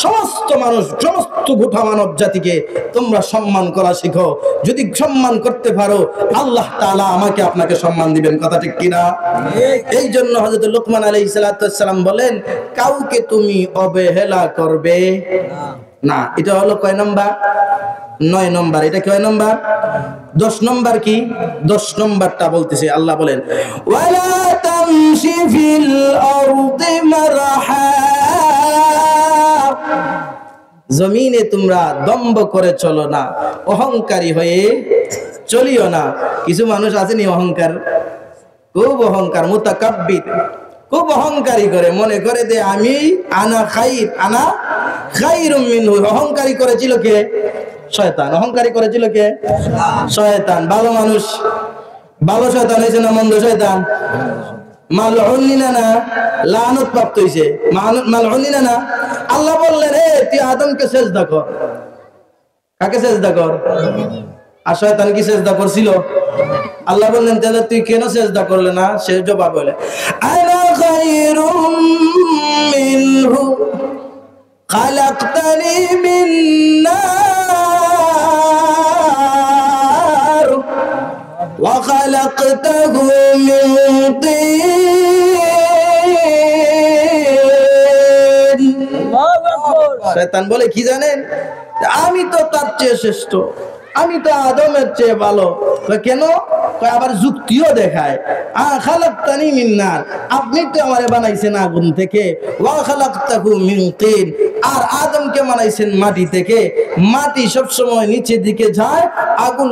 সমস্ত মানুষ, সমস্ত গোটা মানব জাতিকে তোমরা সম্মান করা শিখো। যদি সম্মান করতে পারো, আল্লাহ তাআলা আমাকে আপনাকে সম্মান দিবেন। কথা ঠিক কিনা? এই জন্য হযরত লোকমান আলাইহিস সালাতু ওয়াস সালাম বলেন, কাউকে তুমি অবহেলা করবে না। এটা হলো কয় নাম্বার? 9 নম্বর। এটা কয় নম্বর? 10 নম্বর। কি 10 নম্বরটা বলতেছে? আল্লাহ বলেন, ওয়ালা তামশি ফিল আরদি মারহা। জমিনে তোমরা দম্ভ করে চলো না, অহংকারী হয়ে চলিও না। কিছু মানুষ আছেনি অহংকার, খুব অহংকার, মুতাকাব্বির, খুব অহংকারী করে, মনে করে যে আমি আনা খাইরুম মিনহু। অহংকারী করেছিল কে? শয়তান। অহংকারী করেছিল কে? শয়তান। ভালো মানুষ, ভালো শয়তান হয়েছে না মন্দ শয়তান? মালউনিনা না, লানত প্রাপ্ত হয়েছে, মালউনিনা না। আল্লাহ বললেন, তুই আদমকে সিজদা কর। কাকে সিজদা কর? আর শয়তান কি সিজদা করছিল? আল্লাহ বললেন, তাহলে তুই কেন সিজদা করলে না? সে জবাব বলে, আনা খায়রুম মিনহু খালাকতানি মিন নার ওয়া খালাকতাহু মিন তিন। শয়তান বলে কি জানেন? আমি তো তার চেয়ে শ্রেষ্ঠ, আমি তো আদমের চেয়ে ভালো। কেন? আবার যুক্তিও দেখায়, খালাকতানি মিন নার, আপনি তো আমারে বানাইছেন আগুন থেকে, ওয়া খালাকতাহু মিন তিন, আর আদমকে বানাইছেন মাটি থেকে। মাটি সবসময় নিচের দিকে যায়, আগুন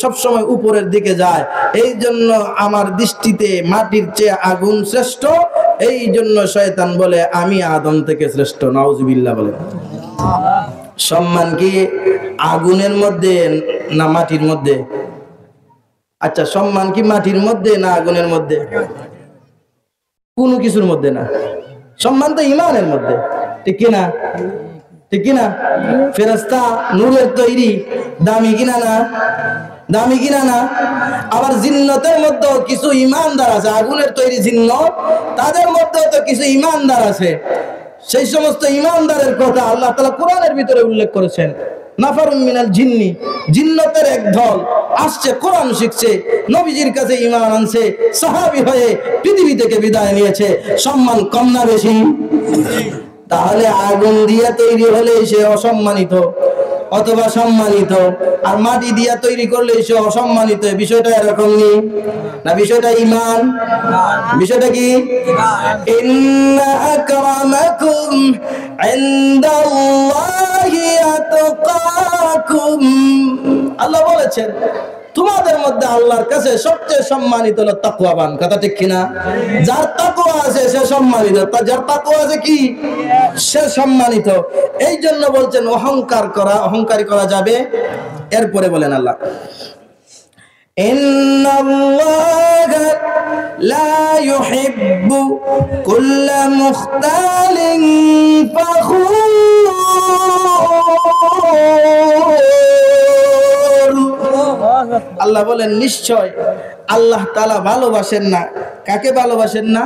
সবসময় উপরের দিকে যায়। এই জন্য আমার দৃষ্টিতে মাটির চেয়ে আগুন শ্রেষ্ঠ। এই জন্য শয়তান বলে আমি আদম থেকে শ্রেষ্ঠ। নাউজুবিল্লাহ বলে। সম্মান কি আগুনের মধ্যে না মাটির মধ্যে? আচ্ছা, সম্মান কি মাটির মধ্যে না আগুনের মধ্যে? কোনো কিছুর মধ্যে না। সম্মান তো ইমানের মধ্যে, ঠিক কিনা? ঠিক কিনা? ফেরেশতা নূরের তৈরি, দামি কিনা না? দামি কিনা না? আবার জিন্নতের মধ্যে কিছু ইমানদার আছে, আগুনের তৈরি জিন্নত, তাদের মধ্যে তো কিছু ইমানদার আছে। সেই সমস্ত ইমানদারের কথা আল্লাহ তাআলা কোরআনের ভিতরে উল্লেখ করেছেন। নাফারুম মিনাল জিন্নি, জিন্নতের এক দল আসছে, কোরআন শিখছে, নবীজির কাছে ঈমান আনছে, সাহাবী হয়ে পৃথিবী থেকে বিদায় নিয়েছে। সম্মান কম না বেশি? তাহলে আগুন দিয়ে তৈরি হলে সে অসম্মানিত অথবা সম্মানিত, আর মাটি দিয়া তৈরি করলে সে অসম্মানিত। বিষয়টা এরকম নেই না? বিষয়টা ঈমান। বিষয়টা কি? ইন্না আকরামাকুম ইনদাল্লাহি আতকাকুম। আল্লাহ বলেছেন তোমাদের মধ্যে আল্লাহর কাছে সবচেয়ে সম্মানিত হলো তাকওয়াবান। কথা ঠিক কিনা? যার তাকওয়া আছে সে সম্মানিত, যার তাকওয়া আছে কি সে সম্মানিত। এই জন্য বলছেন অহংকারী করা যাবে। এরপরে বলেন আল্লাহ, ইন্নাল্লাহা লা ইউহিব্বু কুল্লা মুখতালিন ফাখুর। আল্লাহ বলেন নিশ্চয় আল্লাহ তাআলা ভালোবাসেন না। কাকে ভালোবাসেন না?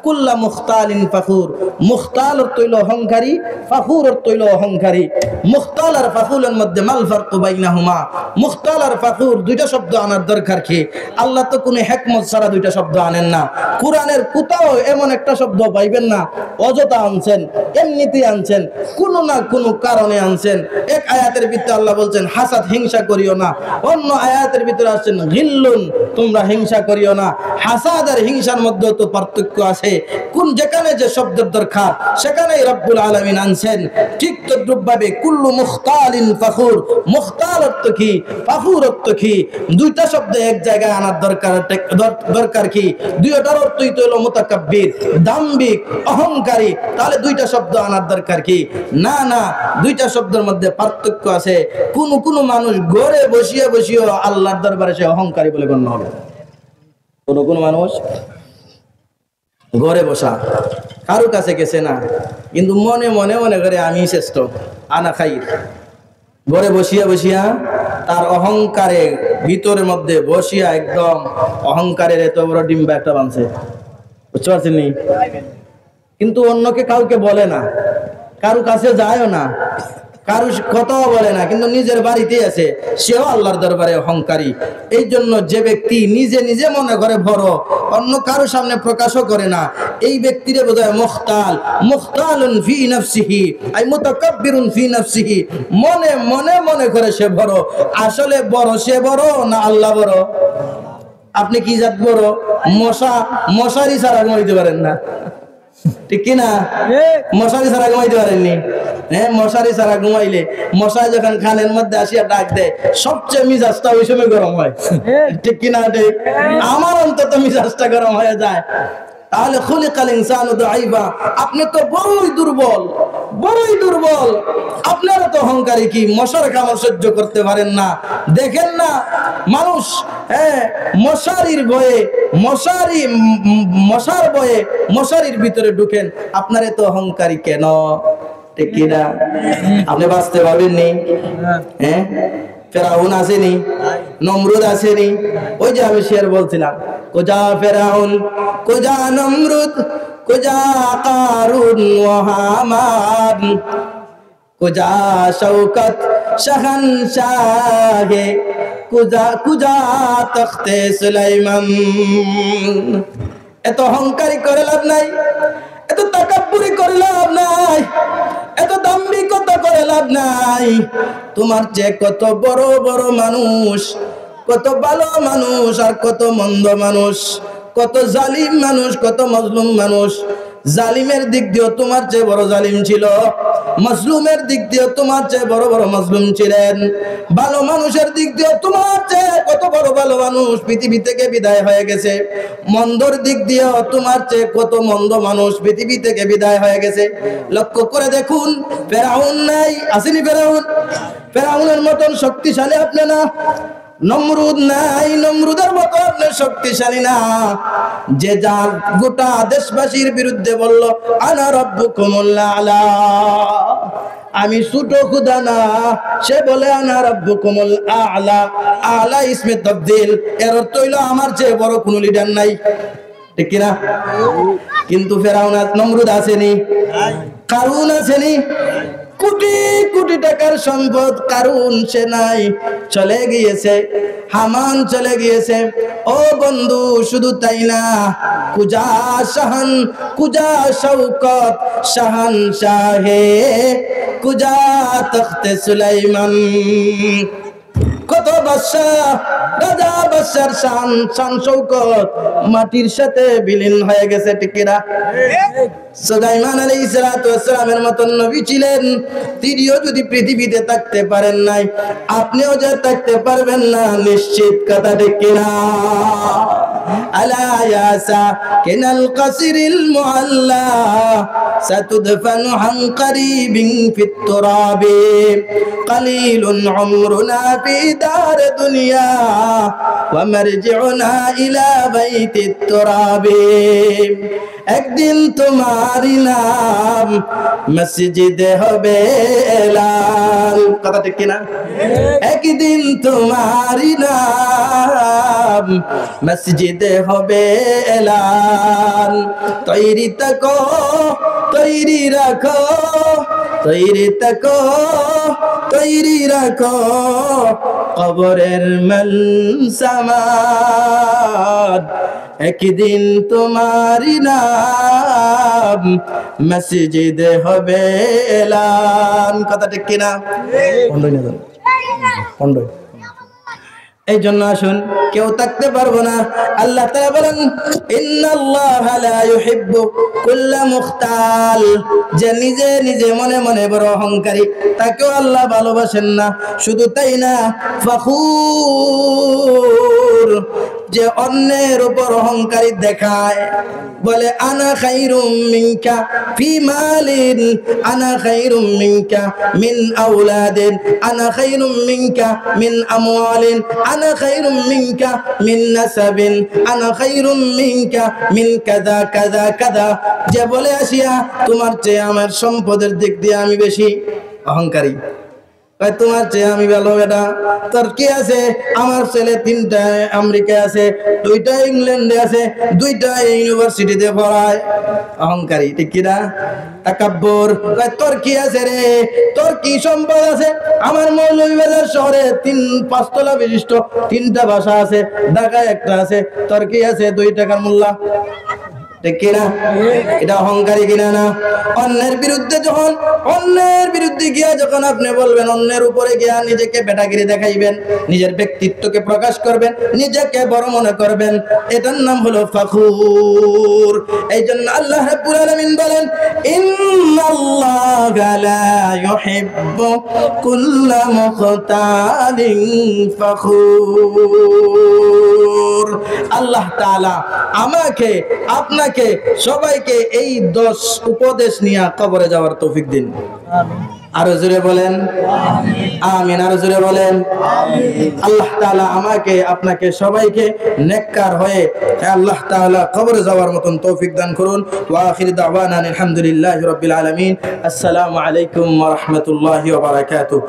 কুল্লা মুখতালিন ফাখুর। মুখতাল অর্থ হইল অহংকারী, ফাখুর অর্থ হইল অহংকারী। মুখতাল আর ফাখুরের মধ্যে মাল ফারকু বাইনাহুমা। মুখতাল আর ফাখুর দুইটা শব্দ আনার দরকার কি? আল্লাহ তো কোনো হিকমত ছাড়া দুইটা শব্দ আনেন না। কোরআনের কোথাও এমন একটা শব্দ পাইবেন না অযথা আনছেন, এমনিতেই আনছেন, কোনো না কোনো কারণে আনছেন। এক আয়াতের ভিতরে আল্লাহ বলছেন হাসাদ, হিংসা করিও না। অন্য আয়াতের ভিতরে আসছেন গিল্লুন, তোমরা হিংসা করিও না। হাসাদ আর হিংসার মধ্যে তো পার্থক্য আছে। কোন যেখানে যে শব্দের দরকার সেখানেই রব্বুল আলামিন আনছেন। ঠিক তদ্রূপভাবে কুল্লু মুখতালিন ফাখুর। মুখতাল অর্থ কি, ফাখুর অর্থ কি? দুইটা শব্দ এক জায়গায় আনার দরকার কি? দুইটার অর্থই তো হলো মুতাকাব্বির, দাম্ভিক, অহংকারী। তাহলে দুইটা শব্দ আনার দরকার কি? না না, দুইটা শব্দের মধ্যে পার্থক্য আছে। কোন মানুষ ঘরে বসিয়ে আল্লাহর দরবারে সে অহংকারী বলে গণ্য হবে। কোন মানুষ ঘরে বসা, কারো কাছে গেছে না, কিন্তু মনে করে আমি শ্রেষ্ঠ, আনা খাইর। ঘরে বসিয়া তার অহংকারে ভিতরের মধ্যে বসিয়া একদম অহংকারের এত বড় ডিম্বা একটা বানছে, বুঝতে পারছেন নি? কিন্তু অন্যকে কাউকে বলে না, কারো কাছে যায়ও না, কারো কথাও বলে না, কিন্তু নিজের বাড়িতেই আছে, সেও আল্লাহর দরবারে অহংকারী। এই জন্য যে ব্যক্তি নিজে মনে করে বড়, অন্য কারো সামনে প্রকাশও করে না, এই ব্যক্তিরে বোঝায় মুখতাল। মুখতালুন ফি নাফসিহি আই মুতাকাব্বিরুন ফি নাফসিহি। মনে করে সে বড়, আসলে বড় সে বড় না আল্লাহ বড়? আপনি কি জাত বড়? মশারি ছাড়া ঘুমাইতে পারেন না, ঠিক কিনা? মশারি ছাড়া ঘুমাইতে পারেননি? হ্যাঁ, মশারি ছাড়া ঘুমাইলে মশাই যখন খানের মধ্যে আসিয়া ডাক দেয়, সবচেয়ে মিজাজটা ওই সময় গরম হয়, ঠিক কিনা? ঠিক। আমার অন্তত মিজাজটা গরম হয়ে যায়। তাহলে খুলিকাল ইনসানু দাঈফা, আপনি তো বড়ই দুর্বল। আপনারা তো অহংকারী, কি মশার কামড় সহ্য করতে পারেন না? দেখেন না মানুষ মশারির ভয়ে, মশার ভয়ে মশারির ভিতরে ঢুকেন। আপনারা তো অহংকারী কেন? ঠিক কিনা? আপনি বাঁচতে পারবেননি? হ্যাঁ, ফেরাউন আসেনি, নমরুদ আসেনি। ওই যে আমি শের বলছিলাম, কোজা ফেরাউন, কোজা নমরুদ, কোজা কারুন ওয়া হামান, কোজা শৌকত শাহনশাহে, কুজা তখতে সুলাইমান। এত অহংকারী করে লাভ নাই, এত তাকাব্বুরি করে লাভ নাই, এত দাম্ভিকতা করে লাভ নাই। তোমার চেয়ে কত বড় বড় মানুষ, কত ভালো মানুষ আর কত মন্দ মানুষ, কত জালিম মানুষ, কত মজলুম মানুষ। জালিমের দিক দিয়েও তোমার চেয়ে বড় জালিম ছিল, মজলুমের দিক দিয়েও তোমার চেয়ে বড় বড় মজলুম ছিলেন, ভালো মানুষের দিক দিয়েও তোমার চেয়ে কত বড় ভালো মানুষ পৃথিবী থেকে বিদায় হয়ে গেছে, মন্দর দিক দিয়েও তোমার চেয়ে কত মন্দ মানুষ পৃথিবী থেকে বিদায় হয়ে গেছে। লক্ষ্য করে দেখুন, ফেরাউন নাই, আসেনি ফেরাউন? ফেরাউনের মতন শক্তিশালী আপনি না। নমরুদ নাই, নমরুদের মতো আপনি শক্তিশালী না, যে যার গোটা দেশবাসীর বিরুদ্ধে বলল আনা রাব্বুকুমুল আলা, আমি ছোট খুদা না, সে বলে আনা রাব্বুকুমুল আলা। আলা ইসমে তাবদীল, এর অর্থ হইল আমার চেয়ে বড় কোনো লিডার নাই, ঠিক কিনা? কিন্তু ফেরাউন নমরুদ আসেনি, কারুন আসেনি, কোটি কোটি টাকার সম্পদ কারুন সে নাই, চলে গিয়েছে। হামান চলে গিয়েছে। ও বন্ধু, শুধু তাই না, কুজা শাহান, কুজা শৌকত, শাহান শাহে, কুজা তখতে সুলাইমান। কত বাদশাহ, রাজা বাদশার শান, শান শৌকত মাটির সাথে বিলীন হয়ে গেছে, ঠিক কিনা? সুলাইমান আলাইহিস সালাতু ওয়াস সালামের মতন নবী ছিলেন, তিনিও যদি পৃথিবীতে থাকতে পারেন নাই, আপনিও যে থাকতে পারবেন না নিশ্চিত কথা, ঠিক কিনা? আলা ইয়া সাকিনাল কাসরিল মুআল্লা সাতুদফানু আন করিবিন ফিত তুরাবি কলিলুন উমরুনা ফি দার দুনিয়া ওয়া মারজিউনা ইলা বাইতিত তুরাবি। একদিন তোমারই নাম মসজিদে হবে এলান, কথা ঠিক কিনা? একদিন তোমারই নাম মসজিদে হবে এলান। তৈরি থাকো, তৈরি রাখো, তৈরি থাকো, তৈরি রাখো, কবরের মলসামাদ। একদিন তোমারই নাম মসজিদে হবে এলান, কথা ঠিক কিনা? এই জন্য আসুন, কেউ থাকতে পারবো না। আল্লাহ তাআলা বলেন ইন্নাল্লাহা লা ইউহিব্বু কুল্লা মুখতাল, যে নিজে নিজে মনে মনে বড় অহংকারী, তাকেও আল্লাহ ভালোবাসেন না। শুধু তাই না, ফাখুর, যে অন্যের উপর অহংকারী দেখায়, বলে আনা খাইরুম মিনকা ফি মালিন, আনা খাইরুম মিনকা মিন আওলাদিন, আনা খাইরুম মিনকা মিন আমওয়ালিন, আনা খাইরুম মিনকা মিন নাসাবিন, আনা খাইরুম মিনকা মিন কাযা কাযা কাযা। যে বলে আসিয়া তোমার চেয়ে আমার সম্পদের দিক দিয়ে আমি বেশি অহংকারী, তোমার চেয়ে আমি ভালো, বেটা তোর কি আছে? আমার ছেলে 3টা আমেরিকায় আছে, 2টা ইংল্যান্ডে আছে, 2টা ইউনিভার্সিটিতে পড়ায়, অহংকারী, ঠিক কিনা? তাকাব্বুর, তোর কি আছে রে? তোর কি সম্পদ আছে? আমার মৌলভীবাজার শহরে 3-5 তলা বিশিষ্ট 3টা বাসা আছে, ঢাকায় একটা আছে, তোর কি আছে? 2 টাকার মোল্লা, ঠিক কিনা? এটা অহংকারী কিনা না? অন্যের বিরুদ্ধে যখন, অন্যের বিরুদ্ধে গিয়া যখন আপনি বলবেন, অন্যের উপরে গিয়া নিজেকে বেটাগিরি দেখাইবেন, নিজের ব্যক্তিত্বকে প্রকাশ করবেন, নিজেকে বড় মনে করবেন, এটার নাম হলো ফাখুর। এই জন্য আল্লাহ রাব্বুল আলামিন বলেন ইন্নাল্লাহা লা ইউহিব্বু কুল্লা মুখতালিন ফাখুর। আল্লাহ তাআলা আমাকে, আপনাকে, সবাইকে এই 10 উপদেশ নিয়ে কবরে যাওয়ার তৌফিক দিন। আরো জোরে বলেন আমিন, আরো জোরে বলেন আমিন। আল্লাহ তাআলা আমাকে, আপনাকে, সবাইকে নেককার হয়ে আল্লাহ তাআলা কবরে যাওয়ার মতন তৌফিক দান করুন। ওয়া আখির দাওয়ানা আলহামদুলিল্লাহি রাব্বিল আলামিন। আসসালামু আলাইকুম ওয়া রাহমাতুল্লাহি ওয়া বারাকাতুহু।